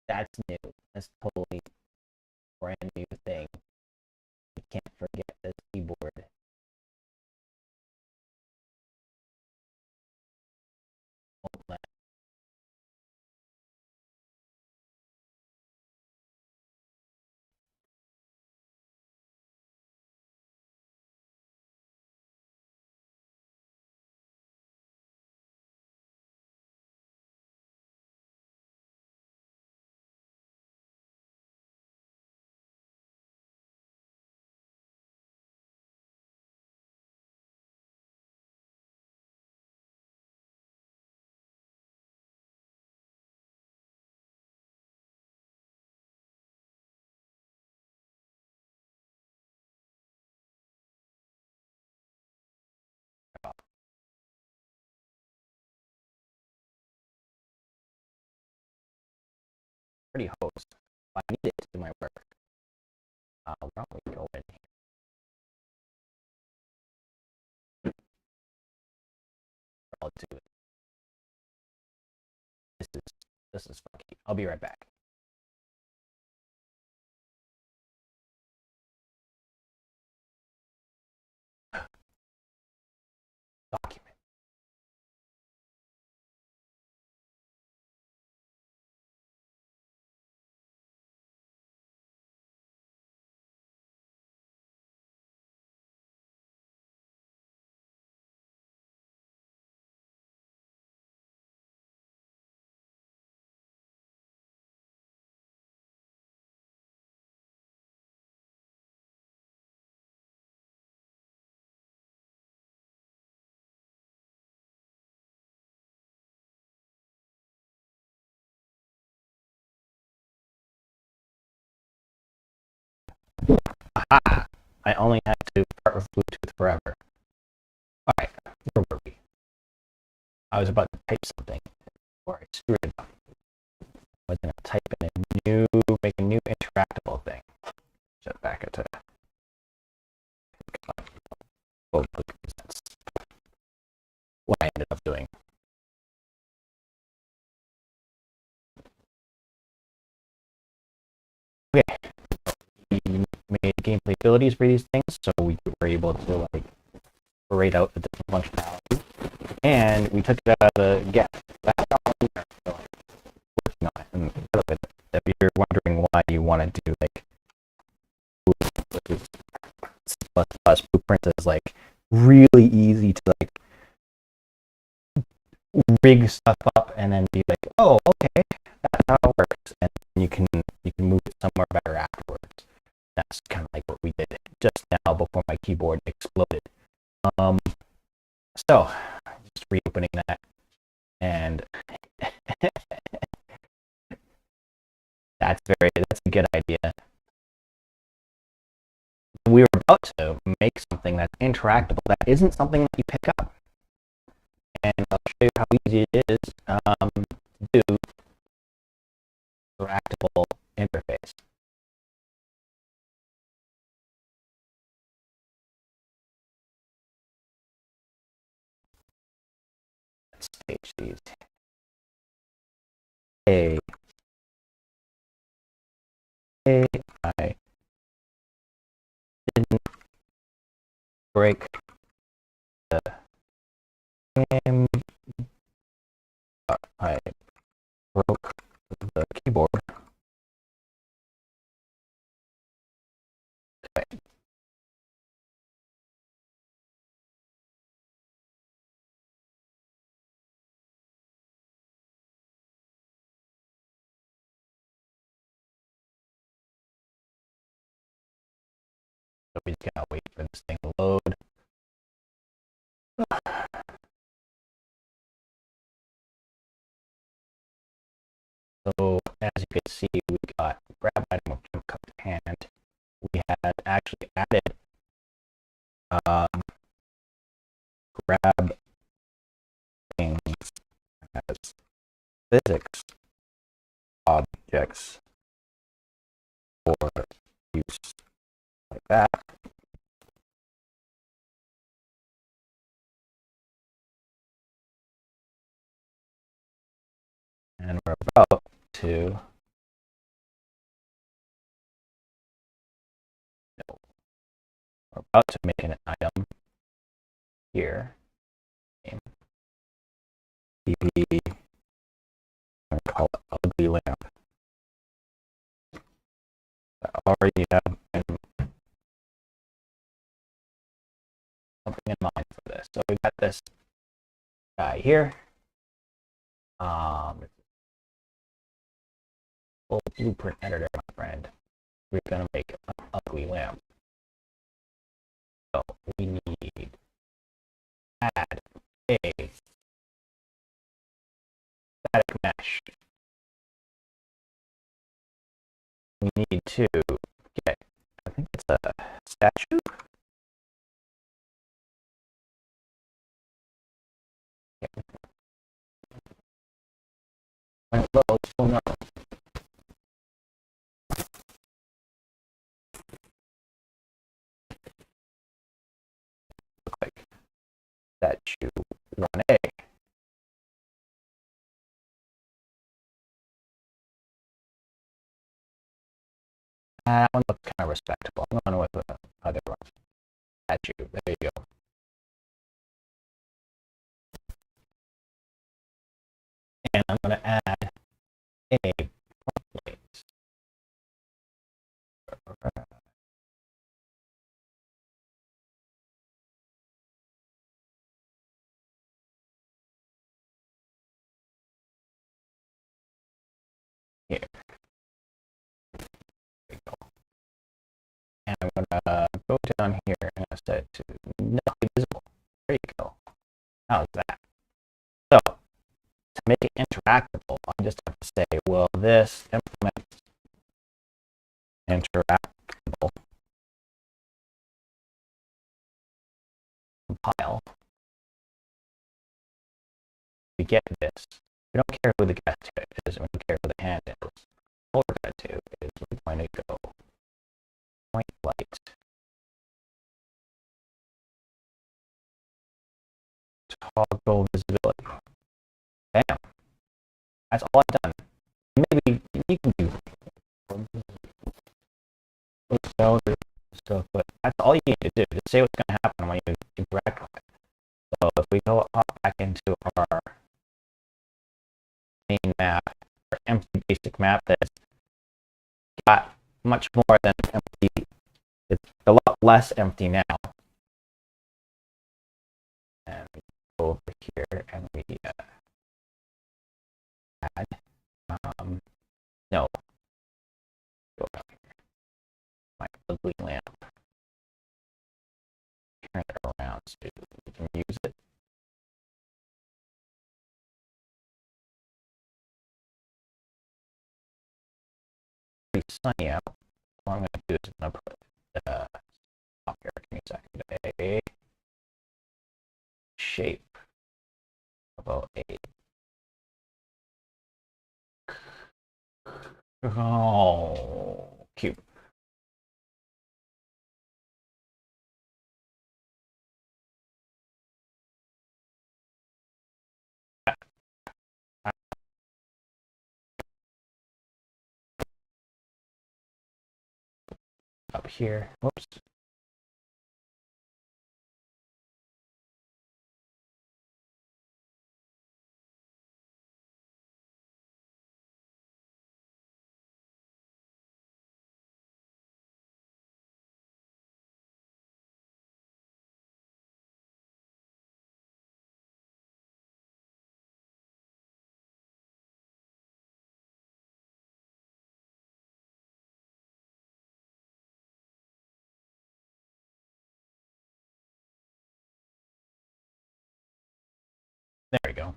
That's new. That's totally brand new thing. I can't forget this keyboard. Pretty host. I need it to do my work. Why don't we go in here? I'll do it. This is funky. I'll be right back. Document. Aha! I only had to part with Bluetooth forever. Alright, where were we? I was about to type something, or I screwed it up. I was going to type in make a new interactable thing. Set back it to that's what I ended up doing. Okay, we made gameplay abilities for these things, so we were able to like parade out the different functionality, and we took it out of the get. That's all we are working on it. And if you're wondering why you want to do like C++ blueprints is like really easy to like rig stuff up and then be like, oh, okay, that's how it works, and you can move it somewhere better afterwards. That's kind of like what we did just now before my keyboard exploded. So just reopening that, and that's a good idea. We were about to make something that's interactable that isn't something that you pick up, and I'll show you how easy it is to do interactable interface. Let's stage these. Hey, I didn't break the game, but I broke the keyboard. Okay. So we just gotta wait for this thing to load. as you can see, we got grab item of jump cup to hand. We had actually added grab things as physics objects for use like that. And we're about to make an item here. PP, I'm going to call it ugly lamp. I already have something in mind for this. So we've got this guy here. Full blueprint editor, my friend. We're going to make an ugly lamp. So we need add a static mesh. We need to get, I think it's a statue. Okay. When it loads, we'll know. Look like statue 1A. That one looks kind of respectable. I'm going with the other one. Statue. There you go. And I'm going to add a plate. Here. There we go. And I'm going to go down here and set it to not visible. There you go. How's that? So, to make it interactable, I just have to say, will this implement interactable compile? We get this. We don't care who the guest is, we don't care who the hand is. All we're going to do is we're going to go point light toggle visibility. Bam. That's all I've done. Maybe you can do stuff, but that's all you need to do. Just say what's going to happen when you interact with it. So if we go up back into our main map, our empty basic map that's got much more than empty, it's a lot less empty now. And we go over here and we add, no, go down here, my ugly lamp, turn it around so we can use it. Pretty sunny out. What I'm going to do is I'm going to put up here, give me a second, a shape about a cube. Up here, whoops. There we go.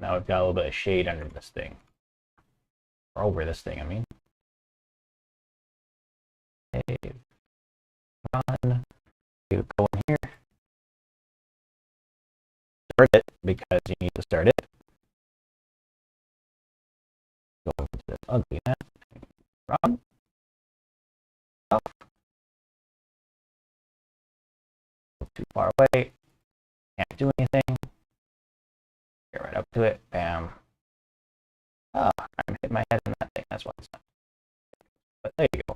Now we've got a little bit of shade under this thing. Or over this thing, I mean. Save. Run. You go in here. Start it because you need to start it. Go into this ugliness. Run. Oh. Too far away. Can't do anything. Get right up to it. Bam. Oh, I'm hitting my head in that thing. That's why it's not. But there you go.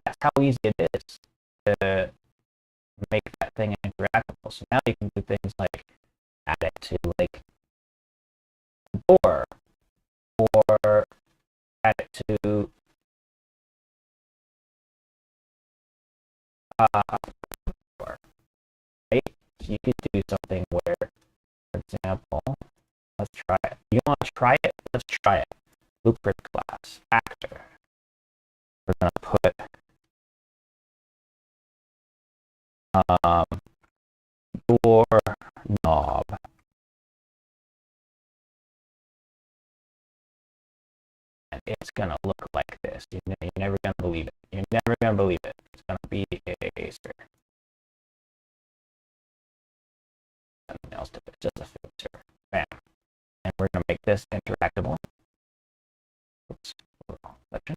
That's how easy it is to make that thing interactable. So now you can do things like add it to like a door, or add it to a door, right? So you could do something where, for example, let's try it. You want to try it? Let's try it. Blueprint class, actor. We're going to put door knob. And it's going to look like this. You're never going to believe it. You're never going to believe it. It's going to be a something else to it. Just a filter. Bam. And we're going to make this interactable. Oops. Selection.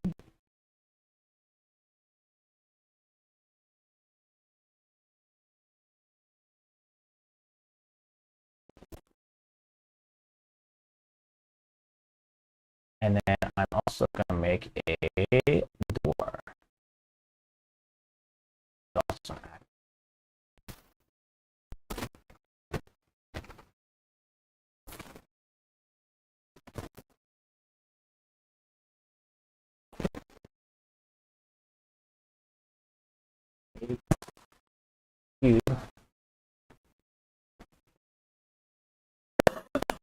And then I'm also going to make a door. Also add. Cube.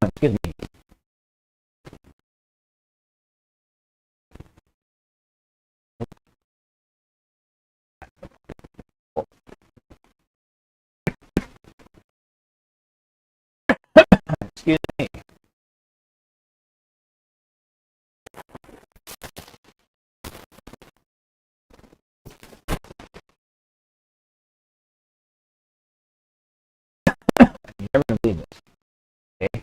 Excuse me. Excuse me. You're never going to believe this. Okay?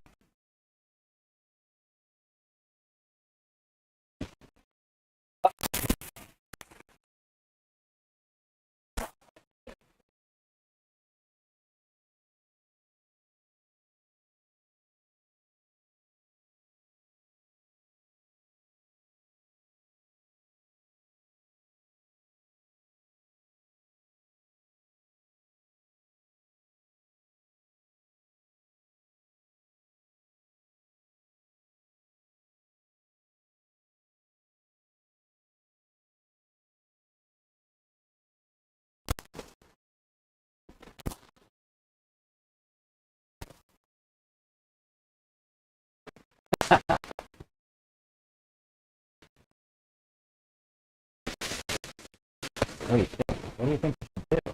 What do you think? What do you think you should do?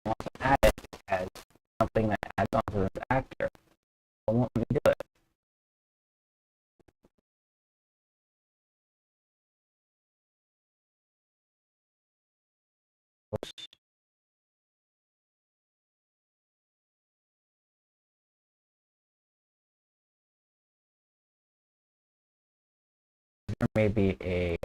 I want to add it as something that adds on to this actor. I won't let me do it. Oops. There may be a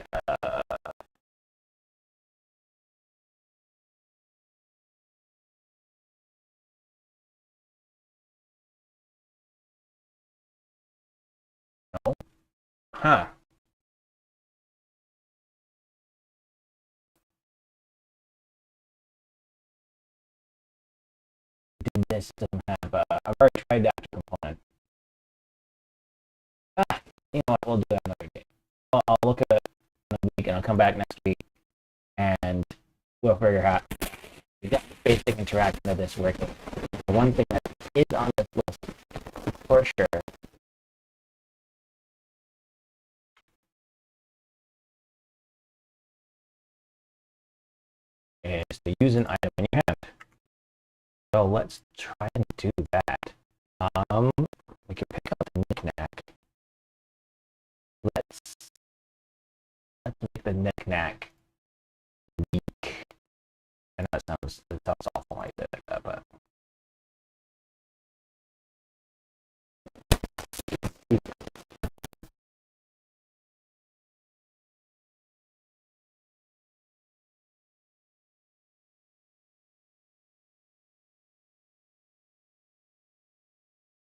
no. Huh. This doesn't have I've already tried that component. You know what? We'll do that another day. I'll look at it in a week and I'll come back next week and we'll figure out we got the basic interaction of this working. The one thing that is on this list for sure is to use an item in your hand. So let's try and do that. We can pick up the knick-knack. Let's make the knick-knack weak. I know it sounds awful like that, but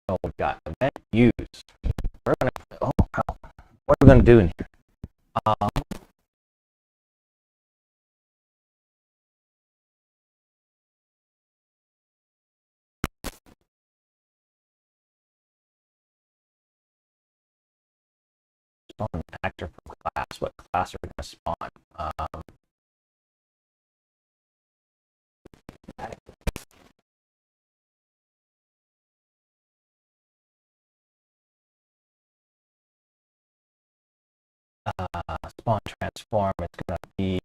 so we've got event use. We're gonna what are we gonna do in here? Spawn an actor from class. What class are we gonna spawn? Spawn transform. It's gonna be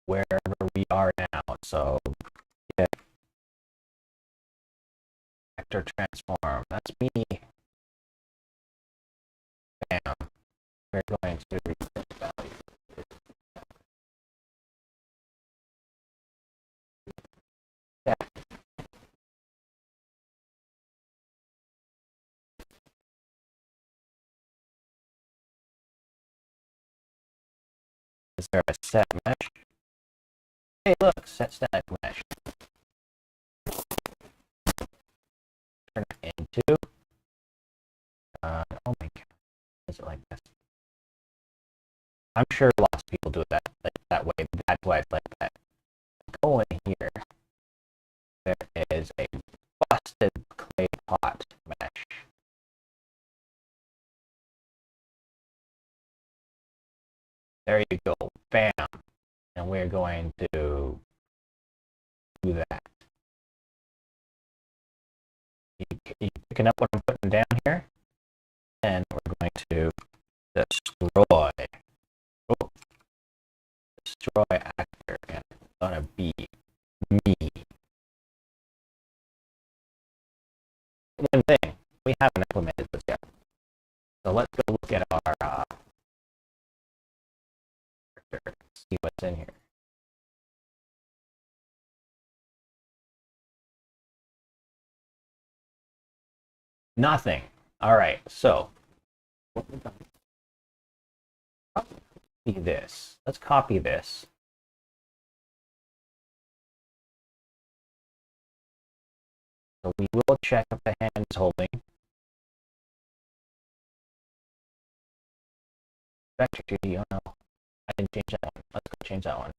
wherever we are now. So yeah, actor transform. That's me. Bam. We're going to reset the value. Yeah. Is there a set mesh? Hey, look, set static mesh. Turn it into. Oh my god, is it like this? I'm sure lots of people do it that way. That's why it's like that. Go in here. There is a busted clay pot mesh. There you go. Bam. And we're going to do that. You picking up what I'm putting down here? And we're going to destroy. Oh, destroy actor. And it's going to be me. One thing, we haven't implemented this yet. So let's go look at our character, see what's in here. Nothing. All right, so copy this. Let's copy this. So we will check if the hand is holding. Vector 2D, oh no. I didn't change that one. Let's go change that one.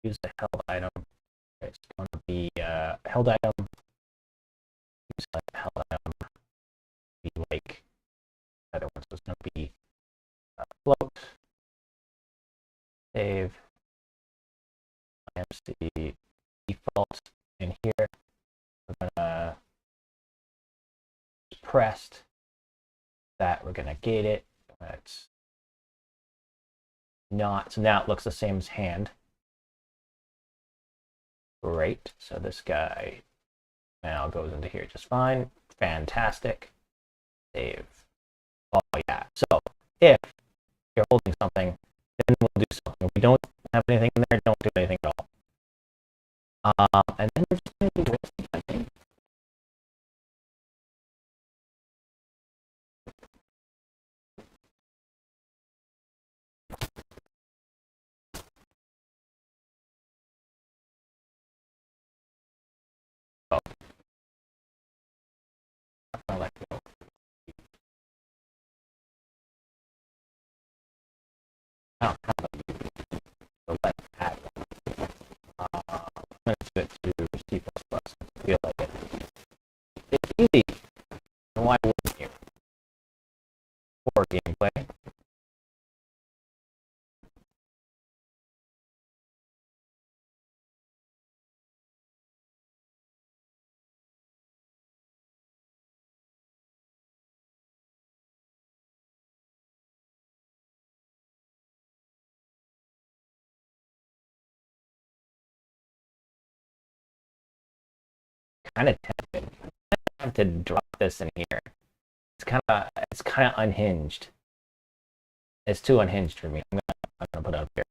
Use the held item. It's going to be held item. Use the held item. Be like the other one. So it's going to be float. Save. IMC default in here. We're gonna pressed that. We're gonna gate it. That's not. So now it looks the same as hand. Great. So this guy now goes into here just fine. Fantastic. Save. Oh yeah. So if you're holding something, then we'll do something. If we don't have anything in there, don't do anything at all. And then we're just going to do it. Oh. I'll let go. Oh, so let's add one. I'm going to switch to C++. I feel like it. It's easy. And why wouldn't you? kind of tempted. I have to drop this in here. It's kind of unhinged. It's too unhinged for me. I'm gonna put it up here.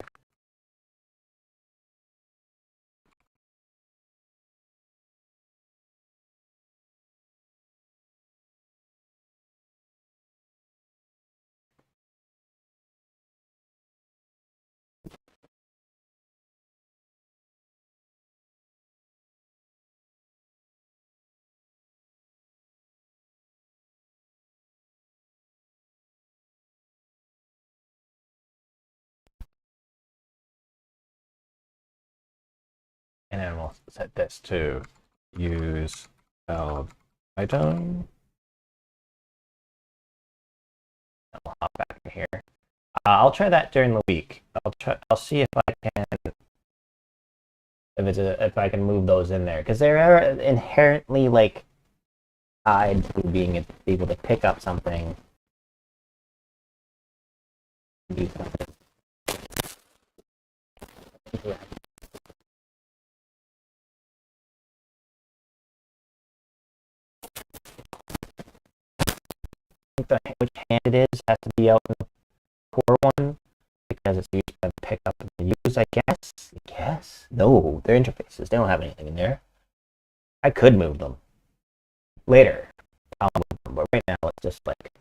And then we'll set this to use item. We'll hop back in here. I'll try that during the week. I'll see if I can if I can move those in there because they're inherently like tied to being able to pick up something. Which hand it is has to be out in the core one because it's used by the pickup and the use, I guess. No, they're interfaces. They don't have anything in there. I could move them later. I'll move them, but right now let's just like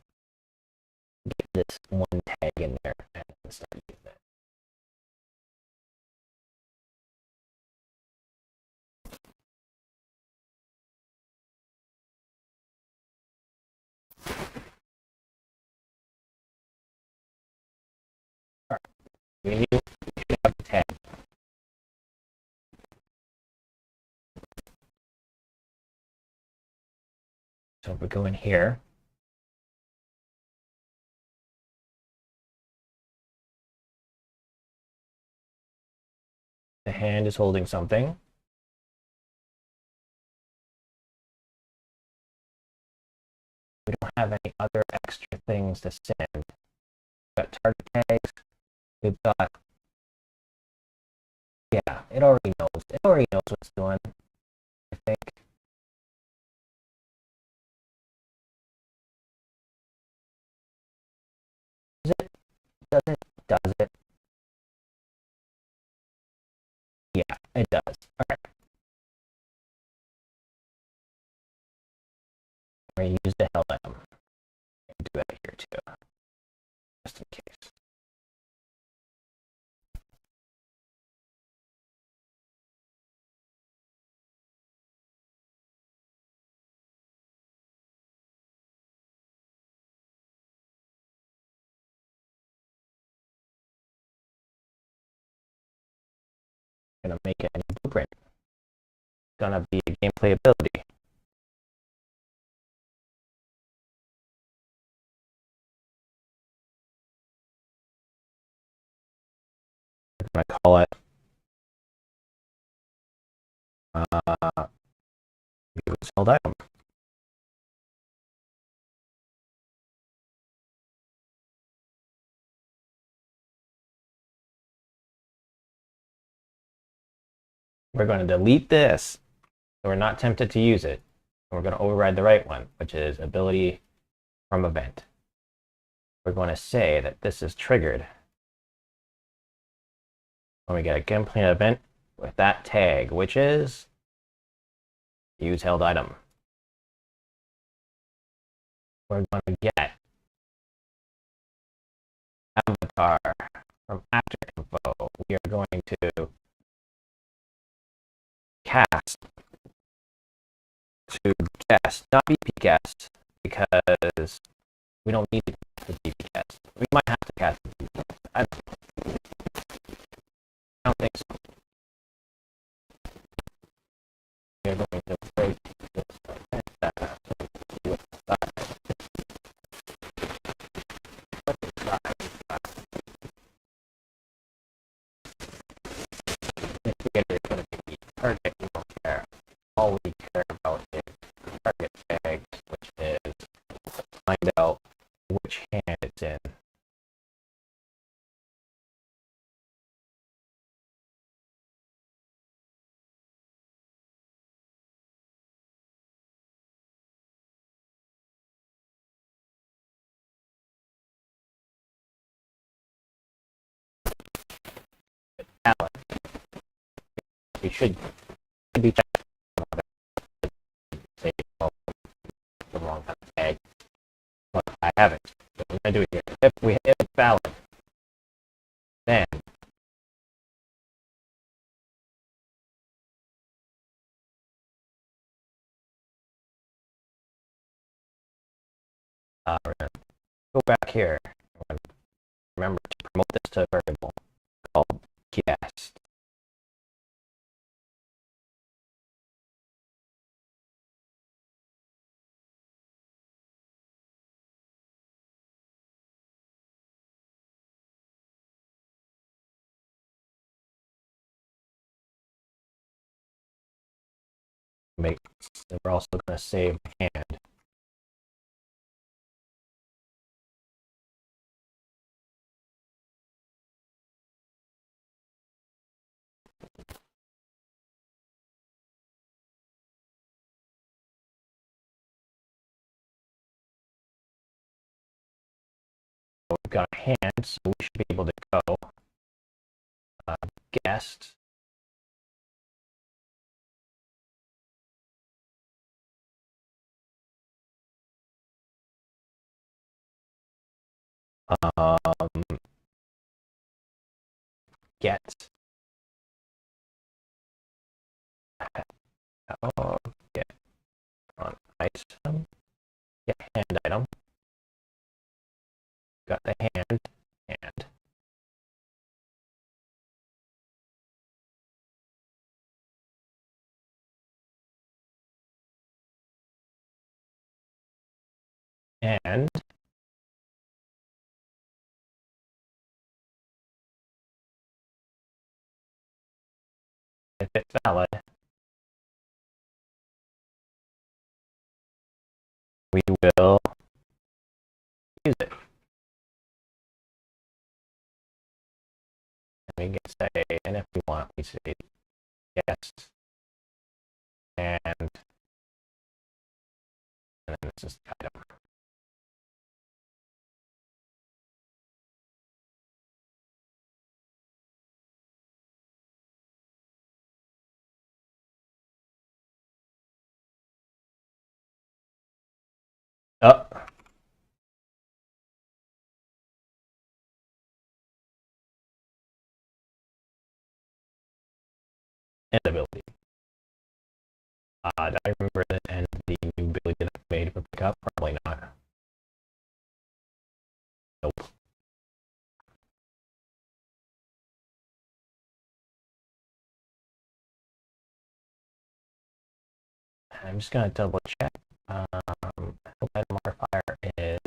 get this one tag in there and start using it. All right, we should have the tag. So if we go in here, the hand is holding something. We don't have any other extra things to send. We've got target tags. We've got, yeah, it already knows. It already knows what it's doing, I think. Does it? Does it? Does it? Yeah, it does. All right. We're going to use the held item. Do that here too, just in case. I'm going to make it a blueprint. It's going to be a gameplay ability. I'm going to call it use held item. We're going to delete this so we're not tempted to use it. And we're going to override the right one, which is ability from event. We're going to say that this is triggered when we get a gameplay event with that tag, which is use held item. We're going to get avatar from actor info. We are going to cast to guest, not BP guest, because we don't need to cast the BP guest. We might have to cast the BP guest. I don't think so. We are going to break this It's going to be target. We don't care. All we care about is target tags, which is find out which hand it's in. valid. You should be checking say, oh, the wrong kind of tag. But I haven't. So we're going to do it here. If it's valid, then we're going to go back here. Remember to promote this to a variable called guest. And we're also going to save hand. We've got a hand, so we should be able to go guest. Get. Get on item. Get hand item. Got the hand. And if it's valid, we will use it. And we can say, and if we want, we say guest and then this is the item. Oh. End ability. Did I remember the end of the new ability that I made for pickup? Probably not. Nope. I'm just gonna double check. Help item modifier is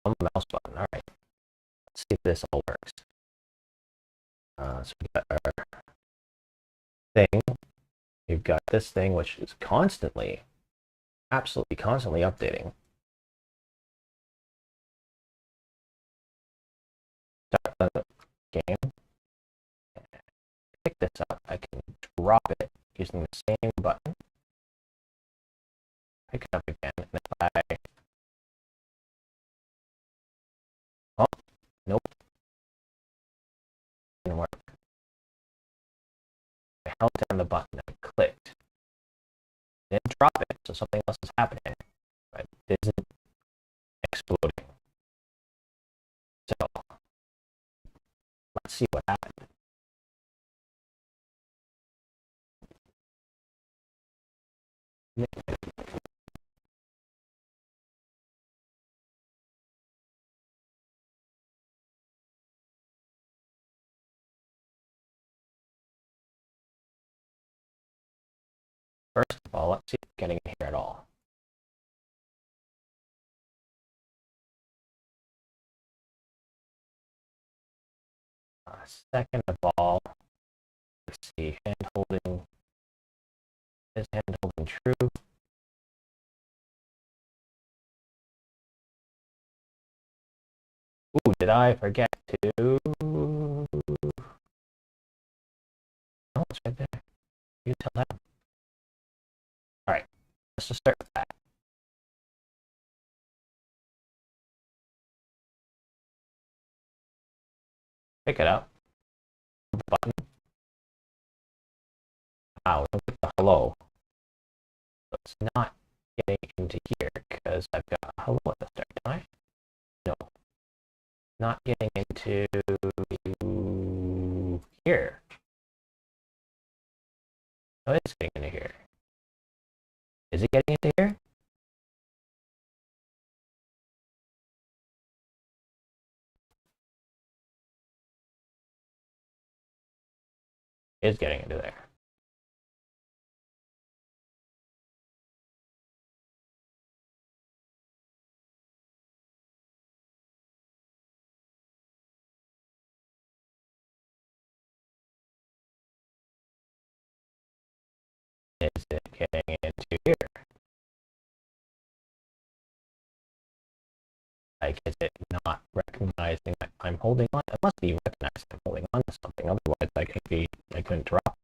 on the mouse button. All right. Let's see if this all works. So we got our thing. We've got this thing which is constantly, absolutely constantly updating. Start the game. Pick this up. I can drop it using the same button. Pick it up again, and if I nope, didn't work. I held down the button and clicked. Then drop it, so something else is happening, but it isn't exploding. So let's see what happened. First of all, let's see if we're getting it here at all. Second of all, let's see, hand holding, is hand holding true? Ooh, did I forget to? Oh, it's right there. You tell that. All right, let's just start with that. Pick it up. Button. Wow, look at the hello. So it's not getting into here because I've got a hello at the start, don't I? No. Not getting into here. Oh, it's getting into here. Is it getting into here? It's getting into there. Is it getting into here? Like, is it not recognizing that I'm holding on? It must be recognizing I'm holding on to something. Otherwise, I couldn't drop.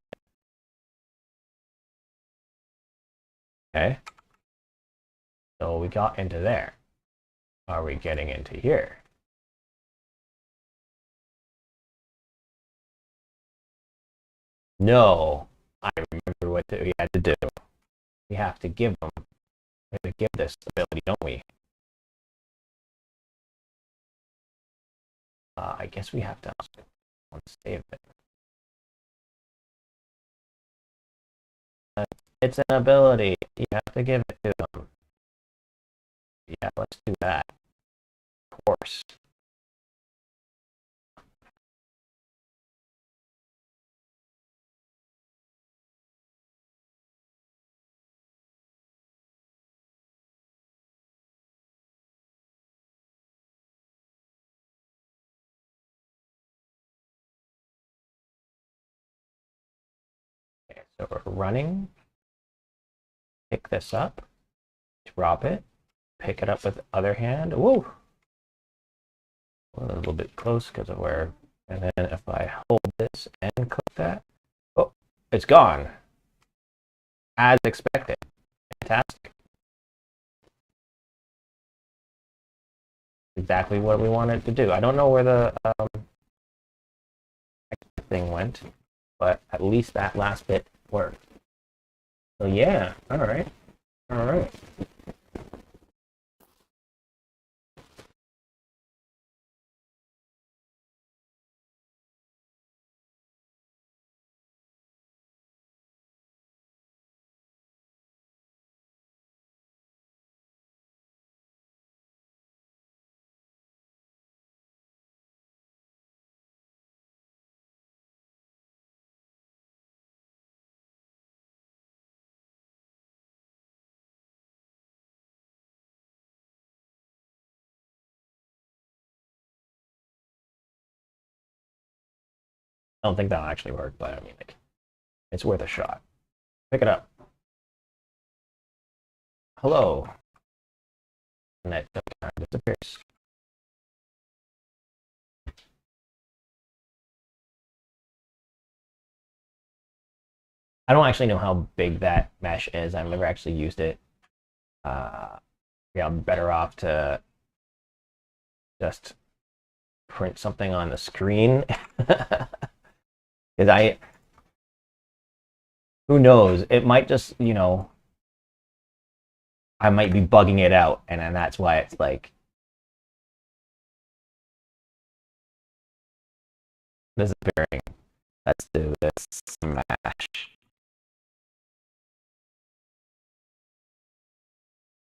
Okay. So we got into there. Are we getting into here? No. I remember what we had to do. We have to give them. We have to give this ability, don't we? I guess we have to save it. It's an ability. You have to give it to them. Yeah, let's do that. Of course. Okay, so we're running. Pick this up. Drop it. Pick it up with the other hand. Whoa! A little bit close because of where. And then if I hold this and click that, oh, it's gone. As expected. Fantastic. Exactly what we wanted to do. I don't know where the thing went, but at least that last bit worked. So yeah, all right. All right. I don't think that'll actually work, but I mean, like, it's worth a shot. Pick it up. Hello. And that kind of disappears. I don't actually know how big that mesh is. I've never actually used it. Yeah, I'm better off to just print something on the screen. Because who knows? It might just, I might be bugging it out, and then that's why it's like disappearing. Let's do this smash.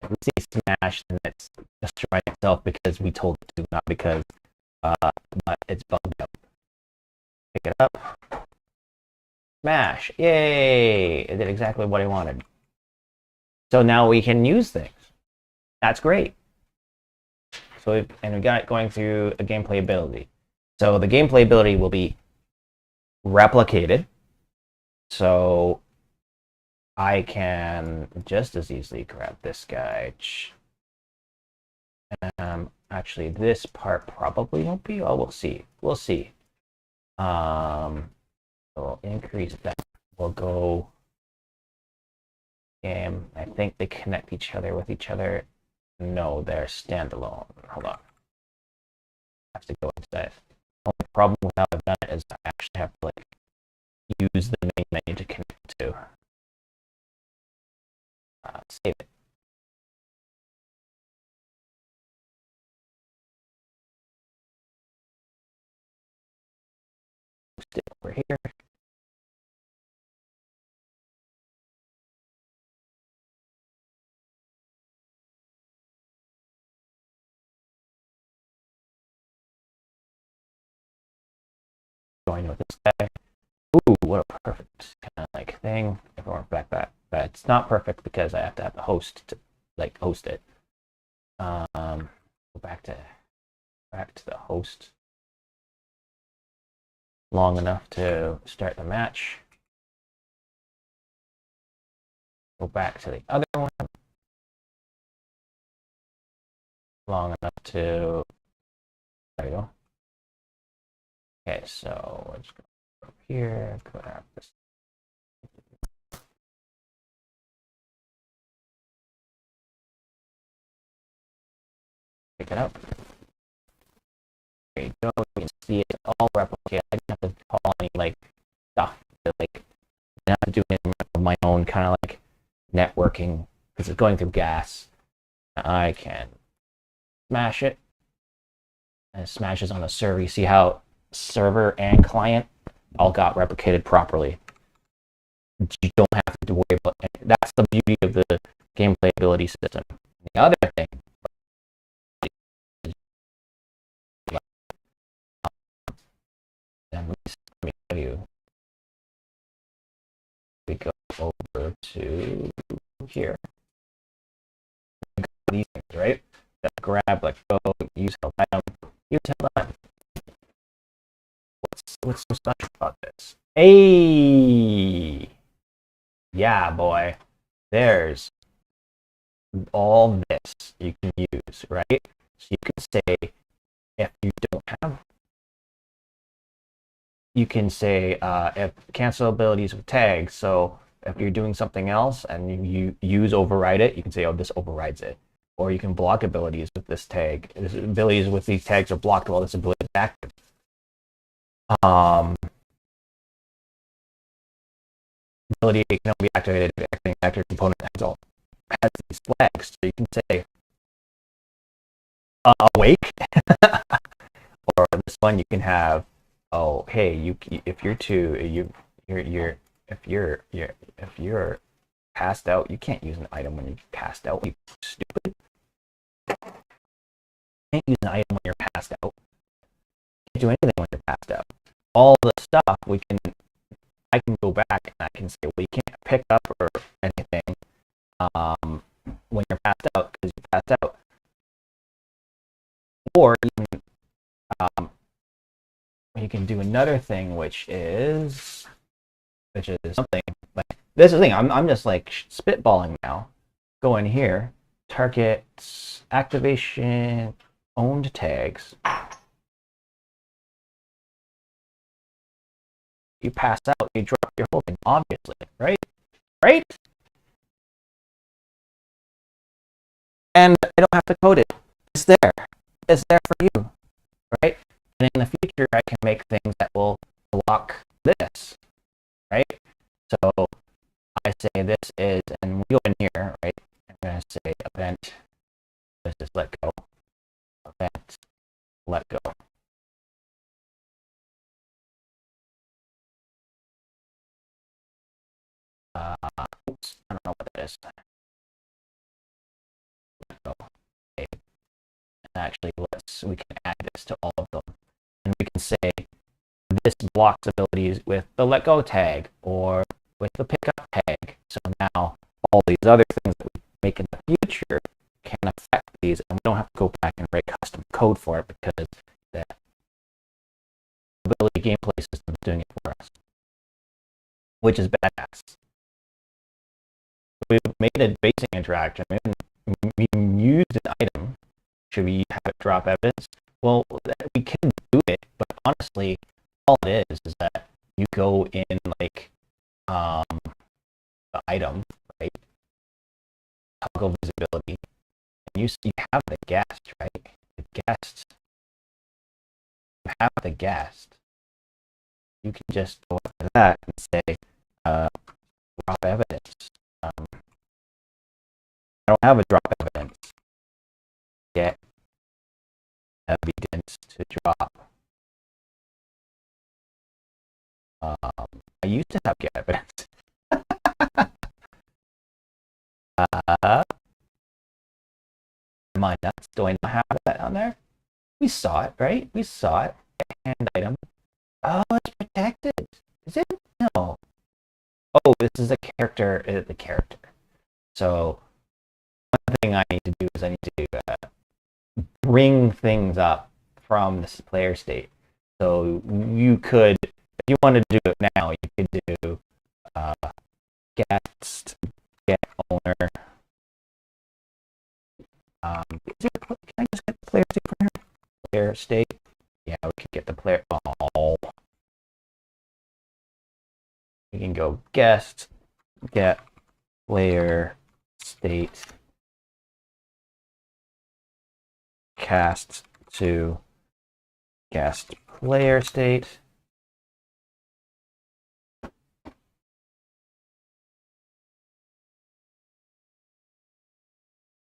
If we see smash, then it's destroying itself because we told it to, not because but it's bugged out. Pick it up. Smash. Yay! It did exactly what I wanted. So now we can use things. That's great. So we got it going through a gameplay ability. So the gameplay ability will be replicated. So I can just as easily grab this guy. Actually, this part probably won't be. Oh, we'll see. We'll see. So we'll increase that. We'll go. I think they connect each other with each other. No, they're standalone. Hold on. I have to go inside. Only problem with how I've done it is I actually have to like use the main menu to connect to. Save it. Post it over here. Join with this guy. Ooh, what a perfect kind of like thing. If I went back, but it's not perfect because I have to have the host to like host it. Go back to the host long enough to start the match. Go back to the other one long enough to. There you go. Okay, so we're just going to go up here, grab this. Pick it up. There you go. You can see it all replicate. I didn't have to call any like stuff. Like, I didn't have to do any of my own kind of like networking because it's going through gas. I can smash it, and it smashes on the server. You see how server and client all got replicated properly. You don't have to worry about it. That's the beauty of the gameplay ability system. The other thing let me tell you, we go over to here. These things, right? That grab, like go, use held item, use held item. What's so special about this? Hey, yeah, boy. There's all this you can use, right? So you can say if you don't have, you can say if cancel abilities with tags. So if you're doing something else and you use override it, you can say, oh, this overrides it. Or you can block abilities with this tag. This abilities with these tags are blocked while this ability is active. Ability can only be activated if activating active component has these flags. So you can say awake, or this one you can have, oh hey, you if you're if you're passed out, you can't use an item when you're passed out. You stupid. You can't use an item when you're passed out. You can't do anything when you're passed out. All the stuff I can go back and I can say, well, you can't pick up or anything when you're passed out because you're passed out. Or even you can do another thing, which is something like this is the thing. I'm just like spitballing now. Go in here, target activation owned tags. You pass out, you drop your whole thing, obviously, right? Right? And I don't have to code it. It's there. It's there for you, right? And in the future, I can make things that will block this, right? So I say this is, and we go in here, right? I'm going to say event, this is let go, event, let go. Oops, I don't know what that is. Let go. Okay. And actually, we can add this to all of them. And we can say this blocks abilities with the let go tag or with the pickup tag. So now all these other things that we make in the future can affect these, and we don't have to go back and write custom code for it because the ability gameplay system is doing it for us, which is badass. We've made a basic interaction. We used an item. Should we have it drop evidence? Well, we can do it, but honestly, all it is that you go in like the item, right? Toggle visibility, and you have the guest, right? The guest have the guest, you can just go after that and say, drop evidence. I don't have a drop evidence. Get evidence to drop. I used to have get evidence. Mind nuts. Do I not have that on there? We saw it, right? We saw it. Hand item. Oh, it's protected. Is it? No. Oh, this is a character. The character. So one thing I need to do is I need to bring things up from this player state. So you could, if you want to do it now, you could do guest, get owner. Can I just get the player state from here? Player state. Yeah, we could get the player. Oh. We can go guest, get player state, cast to guest player state.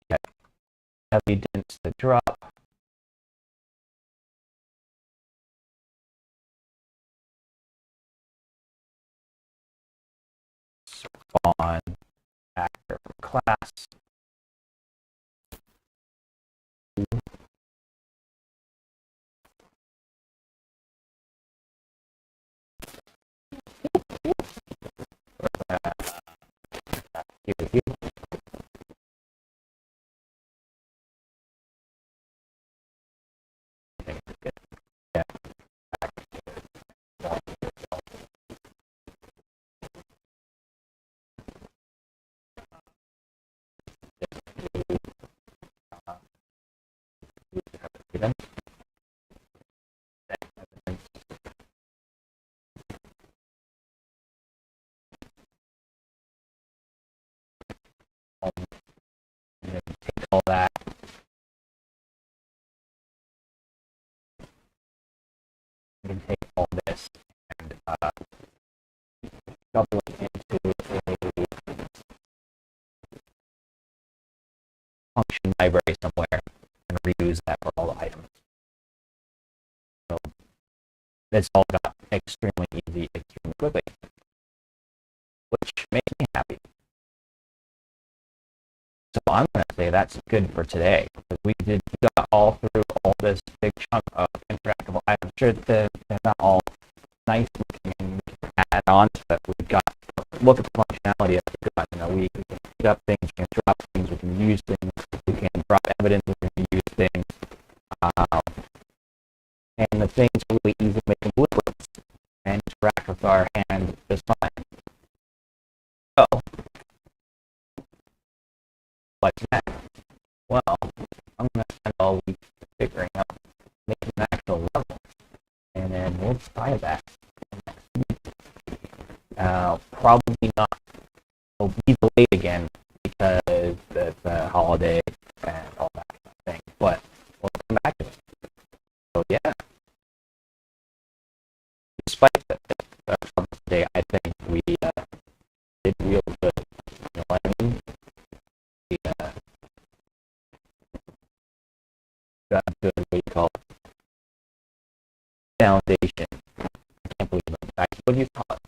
Get evidence to drop. Spawn actor from class. Here. Yeah. Take all that. We can take all this and double it into a function library somewhere and reuse that for all the items. So this all got extremely easy, extremely quickly, which makes me happy. So I'm going to say that's good for today. We got all through all this big chunk of interactable items. I'm sure they're not all nice looking and we can add on to it. We've got, look at the functionality that we've got. You know, we can pick up things, we can drop things, we can use things, we can drop evidence, we can use things. And the things are really easy to make them liquids and interact with our hand just fine. So, what's next? Well, I'm going to spend all week figuring out making an actual level, and then we'll try that next week. Probably not. We'll be delayed again because it's a holiday and all that kind of thing, but we'll come back to it. So yeah, despite the trouble today, I think we did real good. You know what I mean? We got good, what do you call it? Foundation. I can't believe it. What do you call it?